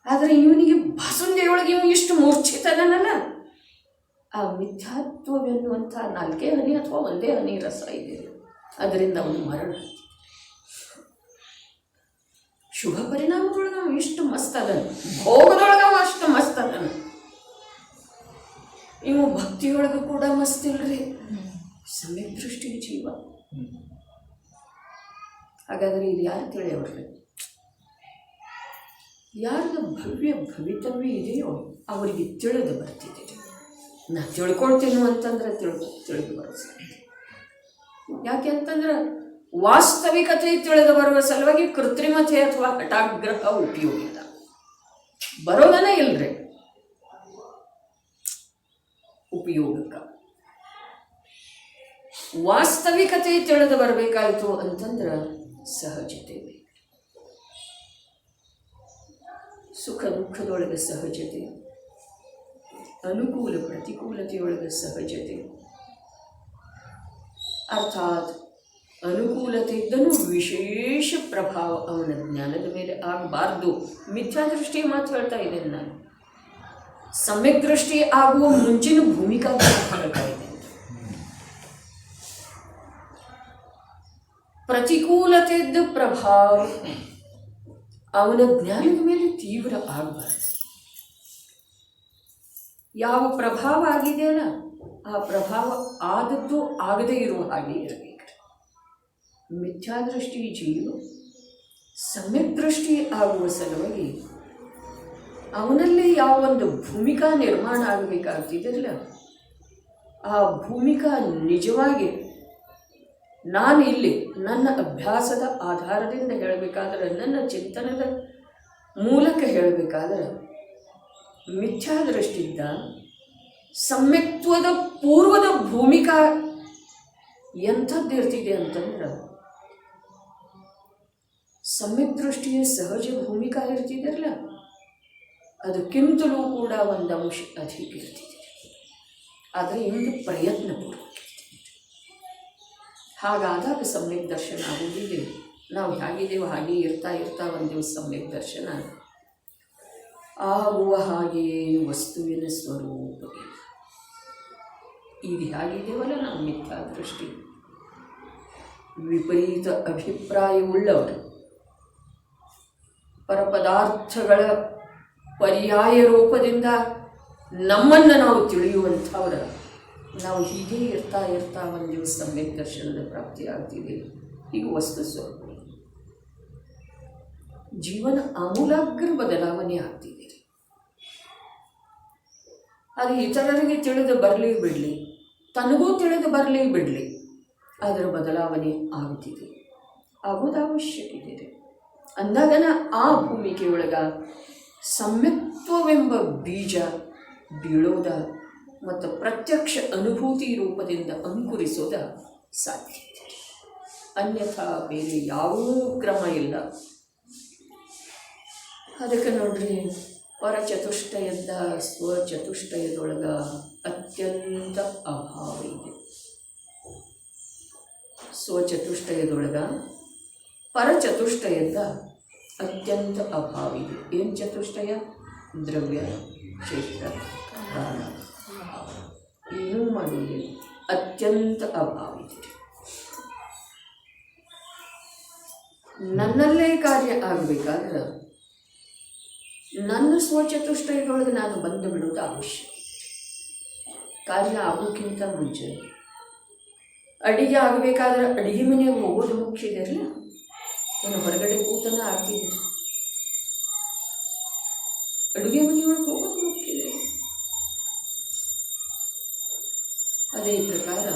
ಆದರೆ ಇವನಿಗೆ ಬಾಸುಂದೆಯೊಳಗೆ ಇವು ಇಷ್ಟು ಮೂರ್ಛಿತನಲ್ಲ, ಆ ಮಿಥ್ಯಾತ್ವವೆನ್ನುವಂಥ ನಾಲ್ಕೇ ಹನಿ ಅಥವಾ ಒಂದೇ ಹನಿ ರಸ ಇದೆ, ಅದರಿಂದ ಅವನು ಮರಣ. ಶುಭ ಪರಿಣಾಮದೊಳಗೆ ಅವ ಇಷ್ಟು ಮಸ್ತ್ ಅದನು, ಭೋಗದೊಳಗೆ ಅವ ಅಷ್ಟು ಮಸ್ತ್ ಅದನು. ಇವು ಭಕ್ತಿಯೊಳಗೆ ಕೂಡ ಮಸ್ತ್ ಇಲ್ರಿ, ಸಮಯ ದೃಷ್ಟಿ ಜೀವ. ಹಾಗಾದರೆ ಇದು ಯಾರು ತಿಳಿಯವ್ರಿ? ಯಾರ್ದು ಭವ್ಯ ಭವಿತವ್ಯ ಇದೆಯೋ ಅವರಿಗೆ ತಿಳಿದು ಬರ್ತಿದೆ. ನಾ ತಿಳ್ಕೊಳ್ತೀನಿ ಅಂತಂದ್ರೆ ತಿಳಿದು ಬರೋ ಸಾಧ್ಯ. ಯಾಕೆ ಅಂತಂದ್ರೆ ವಾಸ್ತವಿಕತೆ ತಿಳಿದು ಬರುವ ಸಲುವಾಗಿ ಕೃತ್ರಿಮತೆ ಅಥವಾ ಹಠಾಗ್ರಹ ಉಪಯೋಗ ಇಲ್ಲ, ಬರೋದನೇ ಇಲ್ರಿ ಉಪಯೋಗಕ್ಕೆ. ವಾಸ್ತವಿಕತೆ ತಿಳಿದು ಬರಬೇಕಾಯಿತು ಅಂತಂದ್ರೆ ಸಹಜತೆ ಬೇಕು. ಸುಖ ದುಃಖದೊಳಗೆ ಸಹಜತೆ, ಅನುಕೂಲ ಪ್ರತಿಕೂಲತೆಯೊಳಗೆ ಸಹಜತೆ. ಅರ್ಥಾತ್ ಅನುಕೂಲತೆ ಇದ್ದನು ವಿಶೇಷ ಪ್ರಭಾವ ಅವನ ಜ್ಞಾನದ ಮೇಲೆ ಆಗಬಾರ್ದು. ಮಿಥ್ಯಾದೃಷ್ಟಿ ಮಾತು ಹೇಳ್ತಾ ಇದ್ದೇನೆ ನಾನು. ಸಮ್ಯಕ್ ದೃಷ್ಟಿ ಆಗುವ ಮುಂಚಿನ ಭೂಮಿಕಾ ಹೇಳ್ತಾ ಇದ್ದೇನೆ. ಪ್ರತಿಕೂಲತೆಯದ್ದ ಪ್ರಭಾವ ಅವನ ಜ್ಞಾನದ ಮೇಲೆ ತೀವ್ರ ಆಗಬಾರ್ದು. ಯಾವ ಪ್ರಭಾವ ಆಗಿದೆಯಲ್ಲ ಆ ಪ್ರಭಾವ ಆದದ್ದು ಆಗದೇ ಇರುವ ಹಾಗೆ ಇರಬೇಕು. ಮಿಥ್ಯಾದೃಷ್ಟಿ ಜೀವ ಸಮ್ಯಕ್ ದೃಷ್ಟಿ ಆಗುವ ಸಲುವಾಗಿ ಅವನಲ್ಲಿ ಯಾವ ಒಂದು ಭೂಮಿಕಾ ನಿರ್ಮಾಣ ಆಗಬೇಕಾಗ್ತಿದೆಯಲ್ಲ, ಆ ಭೂಮಿಕಾ ನಿಜವಾಗಿ ನಾನು ಇಲ್ಲಿ ನನ್ನ ಅಭ್ಯಾಸದ ಆಧಾರದಿಂದ ಹೇಳಬೇಕಾದ್ರೆ, ನನ್ನ ಚಿಂತನದ ಮೂಲಕ ಹೇಳಬೇಕಾದ್ರೆ, ಮಿಥ್ಯಾದೃಷ್ಟಿಯಿಂದ ಸಮ್ಯಕ್ತ್ವದ ಪೂರ್ವದ ಭೂಮಿಕಾ ಎಂಥದ್ದು ಇರ್ತಿದೆ ಅಂತಂದ್ರೆ, ಸಮ್ಯಕ್ ದೃಷ್ಟಿಯ ಸಹಜ ಭೂಮಿಕಾ ಇರ್ತಿದೆಯಲ್ಲ ಅದಕ್ಕಿಂತಲೂ ಕೂಡ ಒಂದು ಅಂಶ ಅಧಿಕ ಇರ್ತಿದೆ. ಆದರೆ ಇಂದು ಪ್ರಯತ್ನಪೂರ್ವಕ ಹಾಗಾದಾಗ ಸಮ್ಯಕ್ ದರ್ಶನ ಆಗುವುದಿದೆ. ನಾವು ಹೇಗಿದ್ದೇವೆ ಹಾಗೆ ಇರ್ತಾ ಒಂದು ದಿವಸ ಸಮ್ಯಕ್ ದರ್ಶನ ಆಗುವ ಹಾಗೆಯೇ ವಸ್ತುವಿನ ಸ್ವರೂಪ. ಈಗ ಹೇಗಿದ್ದೇವಲ್ಲ ನಾವು ಮಿಥ್ಯಾದೃಷ್ಟಿ, ವಿಪರೀತ ಅಭಿಪ್ರಾಯವುಳ್ಳವರು, ಪರಪದಾರ್ಥಗಳ ಪರ್ಯಾಯ ರೂಪದಿಂದ ನಮ್ಮನ್ನು ನಾವು ತಿಳಿಯುವಂಥವ್ರ, ನಾವು ಹೀಗೆ ಇರ್ತಾ ಒಂದು ದಿವಸ ಸಮ್ಯಕ್ ದರ್ಶನದ ಪ್ರಾಪ್ತಿ ಆಗ್ತಿದೆ. ಈಗ ವಸ್ತು ಸ್ವರೂಪ ಜೀವನ ಆಮೂಲಾಗ್ರ ಬದಲಾವಣೆ ಆಗ್ತಿದೆ. ಅದು ಇತರರಿಗೆ ತಿಳಿದು ಬರಲಿ ಬಿಡಲಿ, ತನಗೂ ತಿಳಿದು ಬರಲಿ ಬಿಡಲಿ, ಅದರ ಬದಲಾವಣೆ ಆಗುತ್ತಿದೆ, ಆಗೋದು ಅವಶ್ಯಕ ಇದೆ. ಅಂದಾಗನ ಆ ಭೂಮಿಕೆಯೊಳಗ ಸಮ್ಯಕ್ತ್ವವೆಂಬ ಬೀಜ ಬೀಳೋದ ಮತ್ತು ಪ್ರತ್ಯಕ್ಷ ಅನುಭೂತಿ ರೂಪದಿಂದ ಅಂಕುರಿಸೋದ ಸಾಧ್ಯ. ಅನ್ಯಥಾ ಬೇರೆ ಯಾವ ಕ್ರಮ ಇಲ್ಲ. ಅದಕ್ಕೆ ನೋಡ್ರಿ, ಪರಚತುಷ್ಟಯದ ಸ್ವಚತುಷ್ಟಯದೊಳಗ ಅತ್ಯಂತ ಅಭಾವ ಇದೆ. ಸ್ವಚತುಷ್ಟಯದೊಳಗ ಪರಚತುಷ್ಟಯದ ಅತ್ಯಂತ ಅಭಾವ ಇದೆ. ಏನು ಚತುಷ್ಟಯ? ದ್ರವ್ಯ, ಕ್ಷೇತ್ರ, ಕಾರಣ, ಏನೂ ಮಾಡುವುದಿಲ್ಲ, ಅತ್ಯಂತ ಅಭಾವ ಇದೆ. ನನ್ನಲ್ಲೇ ಕಾರ್ಯ ಆಗಬೇಕಾದ್ರೆ ನನ್ನ ಸ್ವಚತುಷ್ಟಯದೊಳಗೆ ನಾನು ಬಂದು ಬಿಡೋದು ಅವಶ್ಯಕ. ಕಾರ್ಯ ಆಗೋಕ್ಕಿಂತ ಮುಂಚೆ ಅಡಿಗೆ ಆಗಬೇಕಾದ್ರೆ ಅಡಿಗೆ ಮನೆಗೆ ಹೋಗೋದು ಮುಖ್ಯ ಇದೆಯಲ್ಲ, ನಾನು ಹೊರಗಡೆ ಕೂತನ ಆಗ್ತಿದ್ದೆ. ಅಡುಗೆ ಮನೆಯೊಳಗೆ ಹೋಗೋದು ಮುಖ್ಯ ಇದೆ. ಅದೇ ಪ್ರಕಾರ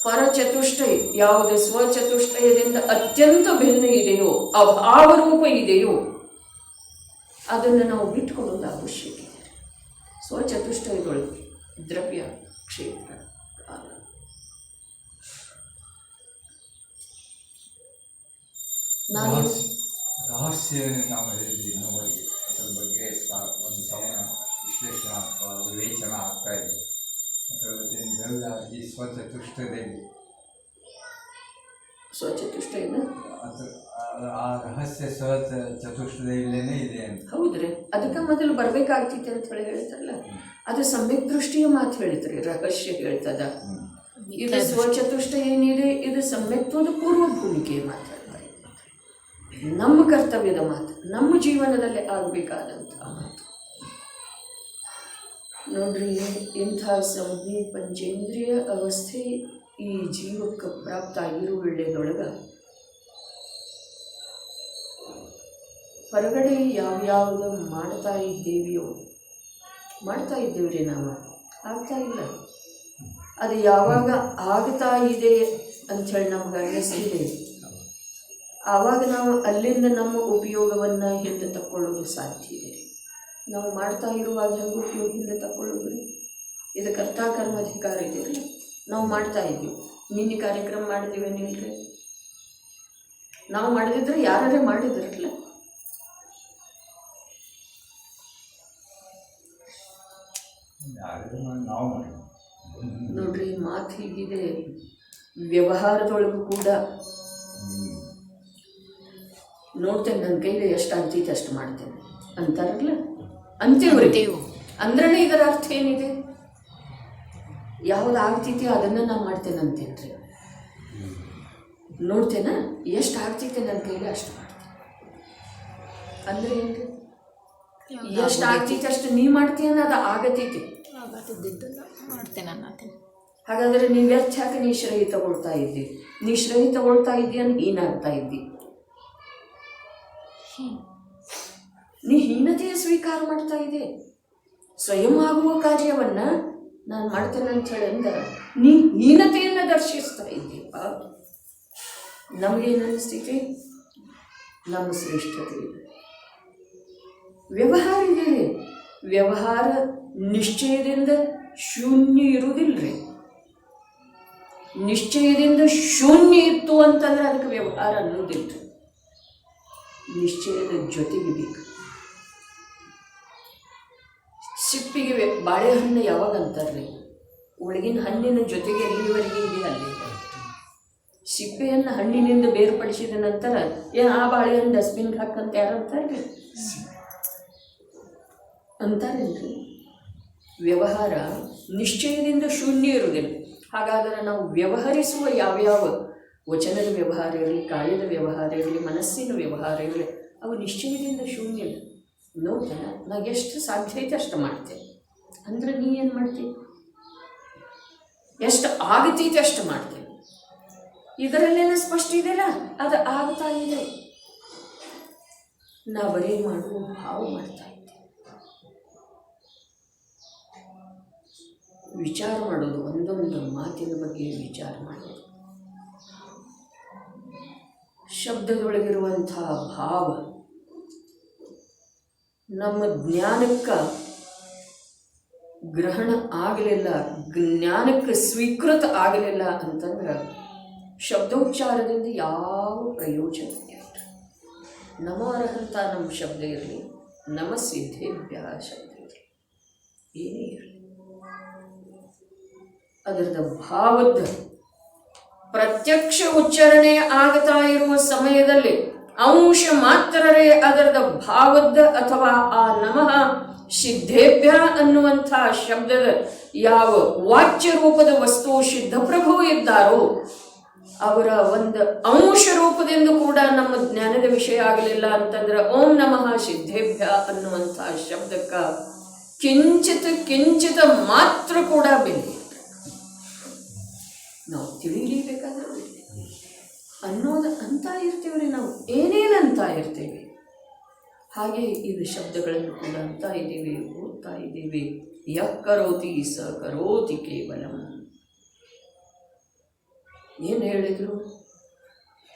ಪರಚತುಷ್ಟಯ ಯಾವುದು ಸ್ವಚತುಷ್ಟಯದಿಂದ ಅತ್ಯಂತ ಭಿನ್ನ ಇದೆಯೋ, ಅಭಾವರೂಪ ಇದೆಯೋ, ಅದನ್ನು ನಾವು ಬಿಟ್ಕೊಡೋದು ಅವಶ್ಯಕ ಇದೆ. ಸ್ವಚತುಷ್ಟಯದೊಳಗೆ ದ್ರವ್ಯ, ಕ್ಷೇತ್ರ, ಕಾಲ. ನಾನು ರಹಸ್ಯ ನಾವು ಹೇಳಿದ್ವಿ ನೋಡಿ, ಅದರ ಬಗ್ಗೆ ಒಂದು ಸವನ ವಿಶ್ಲೇಷಣೆ ಅಥವಾ ವಿವೇಚನ ಆಗ್ತಾ ಇದೆ. ಅದರ ಈ ಸ್ವಚತುಷ್ಟಯದಲ್ಲಿ ಸ್ವಚತುಷ್ಟಯನ ಅದು ಆ ರಹಸ್ಯ ಚತುಷ್ಟಯದಲ್ಲೇ ಇದೆ ಅಂತ. ಹೌದ್ರಿ, ಅದಕ್ಕೆ ಮೊದಲು ಬರ್ಬೇಕಾಗ್ತೈತೆ ಅಂತ ಹೇಳಿ ಹೇಳ್ತಾರಲ್ಲ, ಅದು ಸಮ್ಯಕ್ ದೃಷ್ಟಿಯ ಮಾತು ಹೇಳಿದ್ರಿ, ರಹಸ್ಯ ಹೇಳ್ತದ. ಇದು ಸ್ವಚತುಷ್ಟ ಏನಿದೆ, ಇದು ಸಮ್ಯಕ್ತ್ವದ ಪೂರ್ವ ಭೂಮಿಕೆಯ ಮಾತಾಡ್ತಾ ಇದೆ. ನಮ್ಮ ಕರ್ತವ್ಯದ ಮಾತು, ನಮ್ಮ ಜೀವನದಲ್ಲಿ ಆಗಬೇಕಾದಂತಹ ಮಾತು. ನೋಡ್ರಿ, ಇಂಥ ಸಂಜ್ಞೆ ಪಂಚೇಂದ್ರಿಯ ಅವಸ್ಥೆ ಈ ಜೀವಕ್ಕೆ ಪ್ರಾಪ್ತ ಆಗಿರೋ ವೇಳೆಯೊಳಗೆ ಹೊರಗಡೆ ಯಾವ್ಯಾವುದು ಮಾಡ್ತಾ ಇದ್ದೇವೆಯೋ, ಮಾಡ್ತಾ ಇದ್ದೇವ್ರಿ ನಾವು, ಆಗ್ತಾ ಇಲ್ಲ. ಅದು ಯಾವಾಗ ಆಗ್ತಾ ಇದೆ ಅಂಥೇಳಿ ನಮ್ಗೆ ಅನ್ನಿಸ್ತಿದೆ, ಆವಾಗ ನಾವು ಅಲ್ಲಿಂದ ನಮ್ಮ ಉಪಯೋಗವನ್ನು ಹಿಂದೆ ತಕ್ಕೊಳ್ಳೋದು ಸಾಧ್ಯ ಇದೆ. ನಾವು ಮಾಡ್ತಾ ಇರುವಾಗ ಹೆಂಗೆ ಉಪಯೋಗದಿಂದ ತಕ್ಕೊಳ್ಳೋದ್ರಿ? ಇದು ಕರ್ತಾಕರ್ಮಾಧಿಕಾರ ಇದೆ ರೀ. ನಾವು ಮಾಡ್ತಾ ಇದ್ದೀವಿ, ನಿನ್ನೆ ಕಾರ್ಯಕ್ರಮ ಮಾಡಿದ್ದೀವಿ ನಿಲ್ರಿ, ನಾವು ಮಾಡಿದ್ರೆ ಯಾರೇ ಮಾಡಿದ್ರಲ್ಲ. ನಾವು ಮಾಡಿ ನೋಡ್ರಿ, ಮಾತು ಹೀಗಿದೆ. ವ್ಯವಹಾರದೊಳಗೂ ಕೂಡ ನೋಡ್ತೇನೆ, ನನ್ನ ಕೈಲಿ ಎಷ್ಟು ಆಗ್ತೈತೆ ಅಷ್ಟು ಮಾಡ್ತೇನೆ ಅಂತಾರಲ್ಲ, ಅಂತೀವ್ರಿ. ಅಂದ್ರೆ ಇದರ ಅರ್ಥ ಏನಿದೆ? ಯಾವ್ದು ಆಗ್ತೈತಿ ಅದನ್ನು ನಾನು ಮಾಡ್ತೇನೆ ಅಂತೇನೆ ರೀ. ನೋಡ್ತೇನ ಎಷ್ಟು ಆಗ್ತೈತೆ ನನ್ನ ಕೈಲಿ ಅಷ್ಟು ಮಾಡ್ತೇನೆ ಅಂದ್ರೆ ಏನ್ರಿ? ಎಷ್ಟು ಆಗ್ತೈತೆ ಅಷ್ಟು ನೀ ಮಾಡ್ತೀಯನ್ನ ಅದು ಆಗತೈತಿ, ಮಾಡ್ತೇನೆ ಅನ್ನತ್ತೇನೆ. ಹಾಗಾದ್ರೆ ನೀವು ವ್ಯರ್ಥ ಯಾಕೆ ನೀ ಶ್ರಯಿ ತಗೊಳ್ತಾ ಇದ್ದಿ? ನೀ ಶ್ರಯಿ ತಗೊಳ್ತಾ ಇದ್ದಿ ಅಂತ ಹೀನಾಗ್ತಾ ಇದ್ದಿ. ನೀ ಹೀನತೆಯ ಸ್ವೀಕಾರ ಮಾಡ್ತಾ ಇದೆ. ಸ್ವಯಂ ಆಗುವ ಕಾರ್ಯವನ್ನ ನಾನು ಮಾಡ್ತೇನೆ ಅಂತ ಹೇಳಿ ಅಂದ್ರೆ ನೀ ಹೀನತೆಯನ್ನು ದರ್ಶಿಸ್ತಾ ಇದ್ದೀಪ. ನಮಗೇನು ಅನ್ನಿಸ್ತೈತಿ? ನಮ್ಮ ಶ್ರೇಷ್ಠತೆ ಇದೆ. ವ್ಯವಹಾರ ಇದೆ, ವ್ಯವಹಾರ ನಿಶ್ಚಯದಿಂದ ಶೂನ್ಯ ಇರುವುದಿಲ್ಲರಿ. ನಿಶ್ಚಯದಿಂದ ಶೂನ್ಯ ಇತ್ತು ಅಂತಂದ್ರೆ ಅದಕ್ಕೆ ವ್ಯವಹಾರ ಅನ್ನೋದಿಲ್ಲ. ನಿಶ್ಚಯದ ಜೊತೆಗೆ ಬೇಕು. ಸಿಪ್ಪಿಗೆ ಬಾಳೆಹಣ್ಣು ಯಾವಾಗ ಅಂತಾರ್ರಿ? ಒಳಗಿನ ಹಣ್ಣಿನ ಜೊತೆಗೆ ಎಲ್ಲಿವರೆಗೆ ಇದೆ ಅಲ್ಲಿ. ಸಿಪ್ಪೆಯನ್ನು ಹಣ್ಣಿನಿಂದ ಬೇರ್ಪಡಿಸಿದ ನಂತರ ಏನು ಆ ಬಾಳೆಹಣ್ಣು ಡಸ್ಟ್ಬಿನ್ಗೆ ಹಾಕಂತ ಯಾರು ಅಂತಾರ್ರಿ? ಅಂತಾರೇನ್ರಿ? ವ್ಯವಹಾರ ನಿಶ್ಚಯದಿಂದ ಶೂನ್ಯ ಇರುವುದಿಲ್ಲ. ಹಾಗಾದರೆ ನಾವು ವ್ಯವಹರಿಸುವ ಯಾವ್ಯಾವ ವಚನದ ವ್ಯವಹಾರ ಇರಲಿ, ಕಾಯದ ವ್ಯವಹಾರ ಇರಲಿ, ಮನಸ್ಸಿನ ವ್ಯವಹಾರ ಇರಲಿ, ಅವು ನಿಶ್ಚಯದಿಂದ ಶೂನ್ಯ ಇಲ್ಲ. ನೋಡ್ತೇನೆ, ನಾವು ಎಷ್ಟು ಸಾಧ್ಯ ಐತೆ ಅಷ್ಟು ಮಾಡ್ತೇನೆ ಅಂದ್ರೆ ನೀ ಏನು ಮಾಡ್ತೀವಿ? ಎಷ್ಟು ಆಗತೈತೆ ಅಷ್ಟು ಮಾಡ್ತೇನೆ. ಇದರಲ್ಲೇನೋ ಸ್ಪಷ್ಟ ಇದೆಯಲ್ಲ, ಅದು ಆಗ್ತಾ ಇದೆ. ನಾ ಬರೀ ಮಾಡುವ ಭಾವ ಮಾಡ್ತಾ ಇದ್ದೆ. ವಿಚಾರ ಮಾಡೋದು, ಒಂದೊಂದು ಮಾತಿನ ಬಗ್ಗೆ ವಿಚಾರ ಮಾಡೋದು, ಶಬ್ದದೊಳಗಿರುವಂತಹ ಭಾವ ನಮ್ಮ ಜ್ಞಾನಕ್ಕೆ ಗ್ರಹಣ ಆಗಲಿಲ್ಲ, ಜ್ಞಾನಕ್ಕೆ ಸ್ವೀಕೃತ ಆಗಲಿಲ್ಲ ಅಂತಂದ್ರೆ ಶಬ್ದೋಚ್ಚಾರದಿಂದ ಯಾವ ಪ್ರಯೋಜನ ಇಲ್ಲ. ನಮೋರಹಂತ ನಮ್ಮ ಶಬ್ದ ಇರಲಿ, ನಮ ಸಿದ್ಧೇಭ್ಯ ಶಬ್ದ ಇರಲಿ, ಏನೇ ಇರಲಿ, ಅದರದ ಭಾವದ ಪ್ರತ್ಯಕ್ಷ ಉಚ್ಚಾರಣೆ ಆಗ್ತಾ ಇರುವ ಸಮಯದಲ್ಲಿ ಅಂಶ ಮಾತ್ರರೇ ಅದರದ ಭಾವದ ಅಥವಾ ಆ ನಮಃ ಸಿದ್ಧೇಭ್ಯ ಅನ್ನುವಂಥ ಶಬ್ದದ ಯಾವ ವಾಚ್ಯ ರೂಪದ ವಸ್ತು ಸಿದ್ಧಪ್ರಭು ಇದ್ದಾರೋ ಅವರ ಒಂದು ಅಂಶ ರೂಪದಿಂದ ಕೂಡ ನಮ್ಮ ಜ್ಞಾನದ ವಿಷಯ ಆಗಲಿಲ್ಲ ಅಂತಂದ್ರೆ ಓಂ ನಮಃ ಸಿದ್ಧೇಭ್ಯ ಅನ್ನುವಂಥ ಶಬ್ದಕ್ಕೆ ಕಿಂಚಿತ ಮಾತ್ರ ಕೂಡ ಬೆಲೆ ನಾವು ತಿಳಿಯಲೇಬೇಕಾದ್ರೆ ಅನ್ನೋದು ಅಂತ ಇರ್ತೀವ್ರಿ. ನಾವು ಏನೇನು ಅಂತ ಇರ್ತೇವೆ. ಹಾಗೆ ಇದು ಶಬ್ದಗಳನ್ನು ಕೂಡ ಅಂತ ಇದ್ದೀವಿ, ಓದ್ತಾ ಇದ್ದೀವಿ. ಯಃ ಕರೋತಿ ಸ ಕರೋತಿ ಕೇವಲಂ. ಏನು ಹೇಳಿದ್ರು?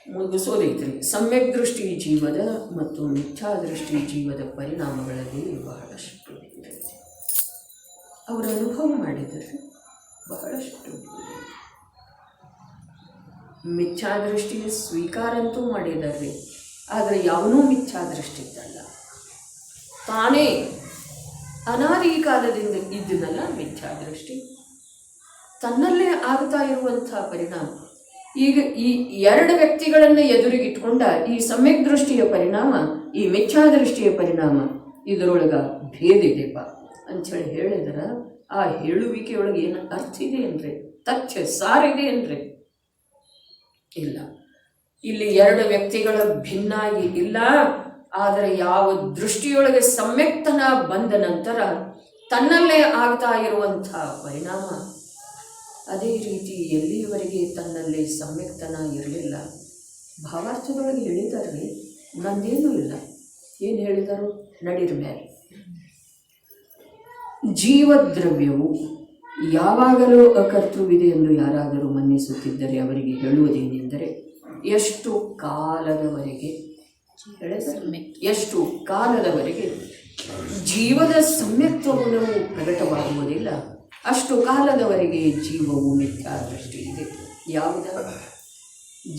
ಮುಗಿಸೋದೈತ್ರಿ. ಸಮ್ಯಕ್ ದೃಷ್ಟಿ ಜೀವದ ಮತ್ತು ಮಿಥ್ಯಾದೃಷ್ಟಿ ಜೀವದ ಪರಿಣಾಮಗಳಲ್ಲಿ ಬಹಳಷ್ಟು ಇದೆ. ಅವರು ಅನುಭವ ಮಾಡಿದರೆ ಬಹಳಷ್ಟು ಇದೆ. ಮಿಥ್ಯಾದೃಷ್ಟಿಯ ಸ್ವೀಕಾರ ಅಂತೂ ಮಾಡಿದ್ದಾರೆ, ಆದರೆ ಯಾವನೂ ಮಿಥ್ಯಾದೃಷ್ಟಿ ಇದ್ದಲ್ಲ. ತಾನೇ ಅನಾದಿ ಕಾಲದಿಂದ ಇದ್ದನಲ್ಲ ಮಿಥ್ಯಾದೃಷ್ಟಿ, ತನ್ನಲ್ಲೇ ಆಗ್ತಾ ಇರುವಂಥ ಪರಿಣಾಮ. ಈಗ ಈ ಎರಡು ವ್ಯಕ್ತಿಗಳನ್ನು ಎದುರಿಗಿಟ್ಕೊಂಡ ಈ ಸಮ್ಯಕ್ ದೃಷ್ಟಿಯ ಪರಿಣಾಮ, ಈ ಮಿಥ್ಯಾದೃಷ್ಟಿಯ ಪರಿಣಾಮ, ಇದರೊಳಗೆ ಭೇದ ಇದೆಪ್ಪ ಅಂಥೇಳಿ ಹೇಳಿದ್ರೆ ಆ ಹೇಳುವಿಕೆಯೊಳಗೆ ಏನು ಅರ್ಥ ಇದೆ ಅಂದರೆ, ತಥ್ಯ ಸಾರಿದೆ ಅಂದರೆ ಇಲ್ಲ. ಇಲ್ಲಿ ಎರಡು ವ್ಯಕ್ತಿಗಳ ಭಿನ್ನಾಗಿ ಇಲ್ಲ, ಆದರೆ ಯಾವ ದೃಷ್ಟಿಯೊಳಗೆ ಸಮ್ಯಕ್ತನ ಬಂದ ನಂತರ ತನ್ನಲ್ಲೇ ಆಗ್ತಾ ಇರುವಂಥ ಪರಿಣಾಮ, ಅದೇ ರೀತಿ ಎಲ್ಲಿಯವರೆಗೆ ತನ್ನಲ್ಲಿ ಸಮ್ಯಕ್ತನ ಇರಲಿಲ್ಲ. ಭಾವಾರ್ಥದೊಳಗೆ ಹೇಳಿದಾರೆ, ನಂದೇನೂ ಇಲ್ಲ. ಏನು ಹೇಳಿದರು? ನಡಿರ ಮೇಲೆ ಜೀವದ್ರವ್ಯವು ಯಾವಾಗಲೂ ಅಕರ್ತೃವಿದೆ ಎಂದು ಯಾರಾದರೂ ಮನ್ನಿಸುತ್ತಿದ್ದರೆ ಅವರಿಗೆ ಹೇಳುವುದೇನೆಂದರೆ, ಎಷ್ಟು ಕಾಲದವರೆಗೆ ಎಷ್ಟು ಕಾಲದವರೆಗೆ ಜೀವದ ಸಮ್ಯಕ್ತವನ್ನು ಪ್ರಕಟವಾಗುವುದಿಲ್ಲ, ಅಷ್ಟು ಕಾಲದವರೆಗೆ ಜೀವವು ಮಿಥ್ಯಾದೃಷ್ಟಿ ಇದೆ. ಯಾವುದ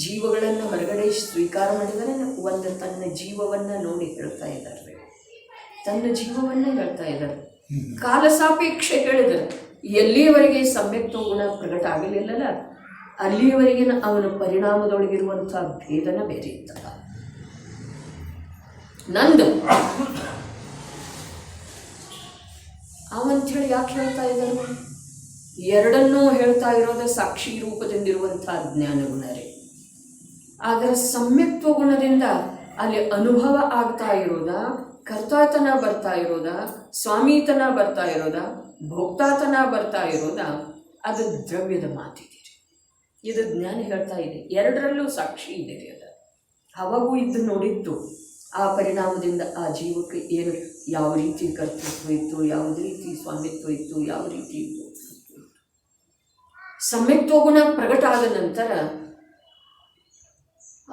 ಜೀವಗಳನ್ನು ಹೊರಗಡೆ ಸ್ವೀಕಾರ ಮಾಡಿದರೆ ಒಂದು ತನ್ನ ಜೀವವನ್ನು ನೋಡಿ ಹೇಳ್ತಾ ಇದ್ದಾರೆ, ತನ್ನ ಜೀವವನ್ನೇ ಹೇಳ್ತಾ ಇದ್ದಾರೆ. ಕಾಲ ಸಾಪೇಕ್ಷೆ ಹೇಳಿದರೆ ಎಲ್ಲಿಯವರೆಗೆ ಸಮ್ಯಕ್ತ ಗುಣ ಪ್ರಕಟ ಆಗಲಿಲ್ಲಲ್ಲ, ಅಲ್ಲಿಯವರೆಗೆ ಅವನ ಪರಿಣಾಮದೊಳಗಿರುವಂಥ ಭೇದನ ಬೇರೆ ಇತ್ತಲ್ಲ. ನಂದು ಅವಂಥೇಳಿ ಯಾಕೆ ಹೇಳ್ತಾ ಇದ್ದಾರೆ? ಎರಡನ್ನೂ ಹೇಳ್ತಾ ಇರೋದು ಸಾಕ್ಷಿ ರೂಪದಿಂದಿರುವಂಥ ಜ್ಞಾನಗುಣ ರೀ. ಆದರೆ ಸಮ್ಯಕ್ತ್ವ ಗುಣದಿಂದ ಅಲ್ಲಿ ಅನುಭವ ಆಗ್ತಾ ಇರೋದ, ಕರ್ತಾತನ ಬರ್ತಾ ಇರೋದ, ಸ್ವಾಮೀತನ ಬರ್ತಾ ಇರೋದ, ಭೋಕ್ತಾತನ ಬರ್ತಾ ಇರೋದ, ಅದು ದ್ರವ್ಯದ ಮಾತಿದೆ ರೀ. ಇದು ಜ್ಞಾನ ಹೇಳ್ತಾ ಇದೆ. ಎರಡರಲ್ಲೂ ಸಾಕ್ಷಿ ಇದೆ ರೀ. ಅದು ಅವಾಗೂ ಇದ್ದು ನೋಡಿತ್ತು. ಆ ಪರಿಣಾಮದಿಂದ ಆ ಜೀವಕ್ಕೆ ಏನು ಯಾವ ರೀತಿ ಕರ್ತೃತ್ವ ಇತ್ತು, ಯಾವ ರೀತಿ ಸ್ವಾಮಿತ್ವ ಇತ್ತು, ಯಾವ ರೀತಿ ಇತ್ತು. ಸಮ್ಯಕ್ತ್ವ ಗುಣ ಪ್ರಕಟ ಆದ ನಂತರ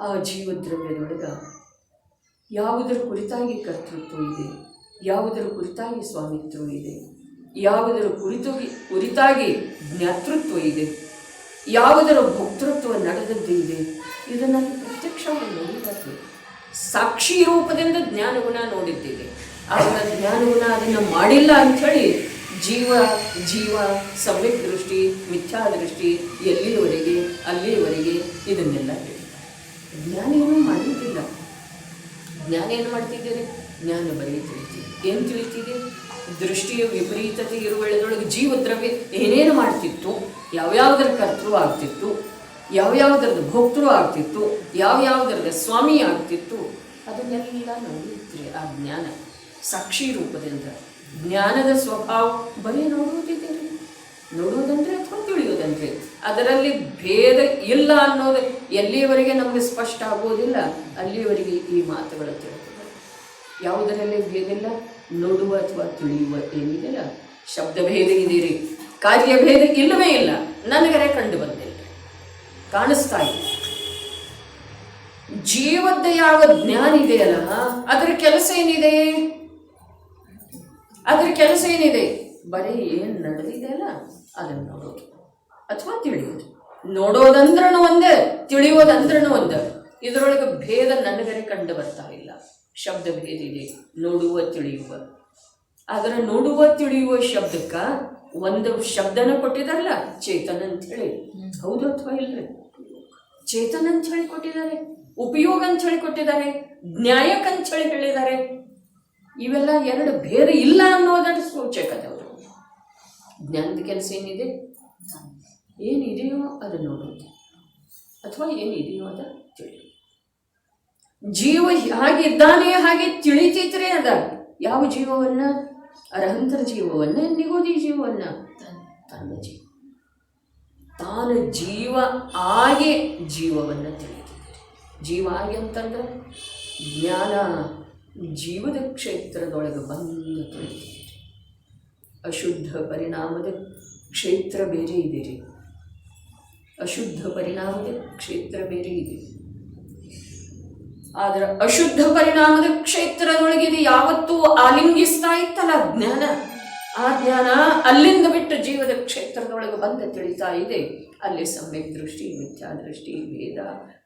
ಆ ಜೀವದ್ರವ್ಯದೊಳಗೆ ಯಾವುದರ ಕುರಿತಾಗಿ ಕರ್ತೃತ್ವ ಇದೆ, ಯಾವುದರ ಕುರಿತಾಗಿ ಸ್ವಾಮಿತ್ವ ಇದೆ, ಯಾವುದರ ಕುರಿತಾಗಿ ಜ್ಞಾತೃತ್ವ ಇದೆ, ಯಾವುದರ ಭೋಕ್ತೃತ್ವ ನಡೆದದ್ದು ಇದೆ, ಇದನ್ನು ಪ್ರತ್ಯಕ್ಷವಾಗಿ ನೋಡಿದ್ದಾರೆ. ಸಾಕ್ಷಿ ರೂಪದಿಂದ ಜ್ಞಾನಗುಣ ನೋಡಿದ್ದೇವೆ. ಅವರ ಜ್ಞಾನಗುಣ ಅದನ್ನು ಮಾಡಿಲ್ಲ ಅಂಥೇಳಿ ಜೀವ ಸಮ್ಯಕ್ ದೃಷ್ಟಿ, ಮಿಥ್ಯಾದೃಷ್ಟಿ, ಎಲ್ಲಿಯವರೆಗೆ ಅಲ್ಲಿಯವರೆಗೆ ಇದನ್ನೆಲ್ಲ ಹೇಳಿದ್ದಾರೆ. ಜ್ಞಾನ ಏನೂ ಮಾಡುತ್ತಿಲ್ಲ. ಜ್ಞಾನ ಏನು ಮಾಡ್ತಿದ್ದೀರಿ? ಜ್ಞಾನ ಬರೀ ತಿಳಿತೀವಿ. ಏನು ತಿಳಿತಿದೆ? ದೃಷ್ಟಿಯ ವಿಪರೀತತೆ ಇರುವೆಳದೊಳಗೆ ಜೀವದ್ರವ್ಯ ಏನೇನು ಮಾಡ್ತಿತ್ತು, ಯಾವ್ಯಾವುದರ ಕರ್ತೃ ಆಗ್ತಿತ್ತು, ಯಾವ್ಯಾವುದರದ ಭೋಕ್ತೃ ಆಗ್ತಿತ್ತು, ಯಾವ್ಯಾವುದರದ ಸ್ವಾಮಿ ಆಗ್ತಿತ್ತು, ಅದನ್ನೆಲ್ಲ ನೋಡಿದ್ರಿ. ಆ ಜ್ಞಾನ ಸಾಕ್ಷಿ ರೂಪದಿಂದ ಜ್ಞಾನದ ಸ್ವಭಾವ ಬರೀ ನೋಡುವುದಿದೆ. ನೋಡುವುದಂದ್ರೆ ಅಥವಾ ತಿಳಿಯೋದಂದ್ರೆ ಅದರಲ್ಲಿ ಭೇದ ಇಲ್ಲ ಅನ್ನೋದು ಎಲ್ಲಿಯವರೆಗೆ ನಮಗೆ ಸ್ಪಷ್ಟ ಆಗೋದಿಲ್ಲ, ಅಲ್ಲಿಯವರೆಗೆ ಈ ಮಾತುಗಳು ತಿಳ್ಕೊಬೇಕು. ಯಾವುದರಲ್ಲಿ ಭೇದ ಇಲ್ಲ? ನೋಡುವ ಅಥವಾ ತಿಳಿಯುವ ಏನಿದೆಯಲ್ಲ, ಶಬ್ದ ಭೇದ ಇದೀರಿ, ಕಾರ್ಯಭೇದ ಇಲ್ಲವೇ ಇಲ್ಲ. ನನಗರೆ ಕಂಡು ಬಂದಿಲ್ಲ, ಕಾಣಿಸ್ತಾ ಇಲ್ಲ. ಜೀವದ ಯಾವ ಜ್ಞಾನ ಇದೆಯಲ್ಲ, ಅದರ ಕೆಲಸ ಏನಿದೆ? ಅದರ ಕೆಲಸ ಏನಿದೆ? ಬರೀ ಏನು ನಡೆದಿದೆಯಲ್ಲ ಅದನ್ನು ನೋಡೋದು ಅಥವಾ ತಿಳಿಯೋದು. ನೋಡೋದಂದ್ರೂ ಒಂದೇ, ತಿಳಿಯೋದಂದ್ರೂ ಒಂದೇ. ಇದರೊಳಗೆ ಭೇದ ನನಗರೆ ಕಂಡು ಬರ್ತಾ ಇಲ್ಲ. ಶಬ್ದ ಭೇದ ಇದೆ, ನೋಡುವ ತಿಳಿಯುವ. ಆದರೆ ನೋಡುವ ತಿಳಿಯುವ ಶಬ್ದಕ್ಕೆ ಒಂದು ಶಬ್ದನ ಕೊಟ್ಟಿದಾರಲ್ಲ, ಚೇತನ ಅಂಥೇಳಿ. ಹೌದು ಅಥವಾ ಇಲ್ಲರಿ? ಚೇತನ ಅಂತ ಹೇಳಿ ಕೊಟ್ಟಿದ್ದಾರೆ, ಉಪಯೋಗ ಅಂತ ಹೇಳಿ ಕೊಟ್ಟಿದ್ದಾರೆ, ನ್ಯಾಯಕ ಅಂತ ಹೇಳಿ ಹೇಳಿದ್ದಾರೆ. ಇವೆಲ್ಲ ಎರಡು ಭೇದ ಇಲ್ಲ ಅನ್ನೋದರ ಸೂಚಕದವರು. ಜ್ಞಾನದ ಕೆಲಸ ಏನಿದೆ? ಏನಿದೆಯೋ ಅದನ್ನು ನೋಡೋದು ಅಥವಾ ಏನಿದೆಯೋ ಅದ ತಿಳಿಯೋದು. ಜೀವ ಹಾಗಿದ್ದಾನೆ, ಹಾಗೆ ತಿಳಿತೈತ್ರಿ. ಅದ ಯಾವ ಜೀವವನ್ನ? ಅರಹಂತರ ಜೀವವನ್ನ, ನಿಗೋದಿ ಜೀವವನ್ನ? ತನ್ನ ಜೀವ. ತಾನು ಜೀವ ಆಗಿ ಜೀವವನ್ನು ತಿಳಿದಿದೆ. ಜೀವ ಆಗಿ ಅಂತಂದ್ರೆ ಜ್ಞಾನ ಜೀವದ ಕ್ಷೇತ್ರದೊಳಗೆ ಬಂದು ತಿಳಿದಿದೆ. ಅಶುದ್ಧ ಪರಿಣಾಮದ ಕ್ಷೇತ್ರ ಬೇರೆ ಇದೆ ರೀ. ಅಶುದ್ಧ ಪರಿಣಾಮದ ಕ್ಷೇತ್ರ ಬೇರೆ ಇದೆ. ಆದ್ರೆ ಅಶುದ್ಧ ಪರಿಣಾಮದ ಕ್ಷೇತ್ರದೊಳಗೆ ಇದು ಯಾವತ್ತೂ ಆಲಿಂಗಿಸ್ತಾ ಇತ್ತಲ್ಲ ಜ್ಞಾನ, ಆ ಜ್ಞಾನ ಅಲ್ಲಿಂದ ಬಿಟ್ಟು ಜೀವದ ಕ್ಷೇತ್ರದೊಳಗೆ ಬಂದು ತಿಳಿತಾ ಇದೆ. ಅಲ್ಲಿ ಸಮ್ಯಕ್ ದೃಷ್ಟಿ, ಮಿಥ್ಯಾ ದೃಷ್ಟಿ, ಭೇದ,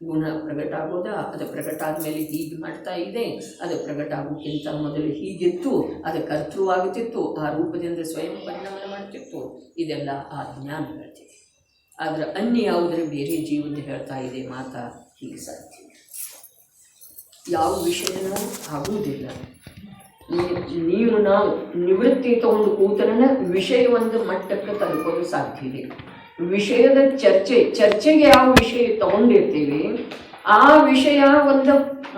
ಗುಣ ಪ್ರಗಟ ಆಗೋದ, ಅದು ಪ್ರಗಟ ಆದಮೇಲೆ ಹೀಗೆ ಮಾಡ್ತಾ ಇದೆ, ಅದು ಪ್ರಗಟ ಆಗೋಕ್ಕಿಂತ ಮೊದಲು ಹೀಗಿತ್ತು, ಅದು ಕರ್ತೃವಾಗುತ್ತಿತ್ತು, ಆ ರೂಪದಿಂದ ಸ್ವಯಂ ಪರಿಣಾಮ ಮಾಡ್ತಿತ್ತು. ಇದೆಲ್ಲ ಆ ಜ್ಞಾನ ಹೇಳ್ತೀವಿ. ಆದರೆ ಅನ್ಯ ಯಾವುದರ ಬೇರೆ ಜೀವನ ಹೇಳ್ತಾ ಇದೆ ಮಾತಾ ಹೀಗೆ ಸಾಧ್ಯ. ಯಾವ ವಿಷಯನೂ ಆಗುವುದಿಲ್ಲ. ನೀವು ನಾವು ನಿವೃತ್ತಿ ತಗೊಂಡು ಕೂತರನ್ನ ವಿಷಯ ಒಂದು ಮಟ್ಟಕ್ಕೆ ತಲುಪೋದು ಸಾಧ್ಯ ಇದೆ. ವಿಷಯದ ಚರ್ಚೆಗೆ ಯಾವ ವಿಷಯ ತಗೊಂಡಿರ್ತೀವಿ ಆ ವಿಷಯ ಒಂದು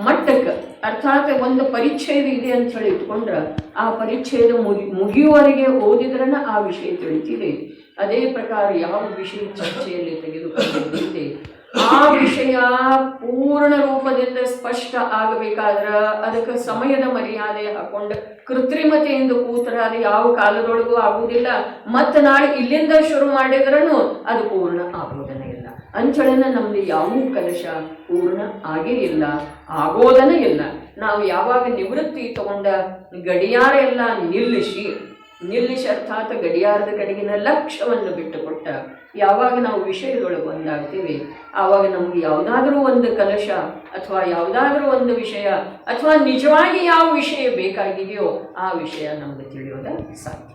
ಮಟ್ಟಕ್ಕೆ, ಅರ್ಥಾತ್ ಒಂದು ಪರಿಚ್ಛೇದ ಇದೆ ಅಂತ ಹೇಳಿ ಇಟ್ಕೊಂಡ್ರೆ ಆ ಪರಿಚ್ಛೇದ ಮುಗಿಯುವವರೆಗೆ ಓದಿದ್ರನ್ನ ಆ ವಿಷಯ ತಿಳಿತಿದೆ. ಅದೇ ಪ್ರಕಾರ ಯಾವ ವಿಷಯ ಚರ್ಚೆಯಲ್ಲಿ ತೆಗೆದುಕೊಂಡಿದ್ದೆ ಆ ವಿಷಯ ಪೂರ್ಣ ರೂಪದಿಂದ ಸ್ಪಷ್ಟ ಆಗಬೇಕಾದ್ರೆ ಅದಕ್ಕೆ ಸಮಯದ ಮರ್ಯಾದೆ ಹಾಕೊಂಡು ಕೃತ್ರಿಮತೆಯಿಂದ ಕೂತರ ಅದು ಯಾವ ಕಾಲದೊಳಗೂ ಆಗುವುದಿಲ್ಲ. ಮತ್ತು ನಾಳೆ ಇಲ್ಲಿಂದ ಶುರು ಮಾಡಿದ್ರೂ ಅದು ಪೂರ್ಣ ಆಗೋದನೇ ಇಲ್ಲ. ಅಂಚಳನ ನಮ್ದು ಯಾವ ಕಲಶ ಪೂರ್ಣ ಆಗೇ ಇಲ್ಲ, ಆಗೋದನೇ ಇಲ್ಲ. ನಾವು ಯಾವಾಗ ನಿವೃತ್ತಿ ತಗೊಂಡ ಗಡಿಯಾರ ಎಲ್ಲ ನಿಲ್ಲಿಸಿ ಅರ್ಥಾತ್ ಗಡಿಯಾರದ ಕಡೆಗಿನ ಲಕ್ಷ್ಯವನ್ನು ಬಿಟ್ಟುಕೊಟ್ಟ ಯಾವಾಗ ನಾವು ವಿಷಯದೊಳಗೆ ಒಂದಾಗ್ತೀವಿ ಆವಾಗ ನಮ್ಗೆ ಯಾವುದಾದ್ರೂ ಒಂದು ಕಲಶ ಅಥವಾ ಯಾವುದಾದ್ರೂ ಒಂದು ವಿಷಯ ಅಥವಾ ನಿಜವಾಗಿ ಯಾವ ವಿಷಯ ಬೇಕಾಗಿದೆಯೋ ಆ ವಿಷಯ ನಮ್ಗೆ ತಿಳಿಯೋದ ಸಾಧ್ಯ.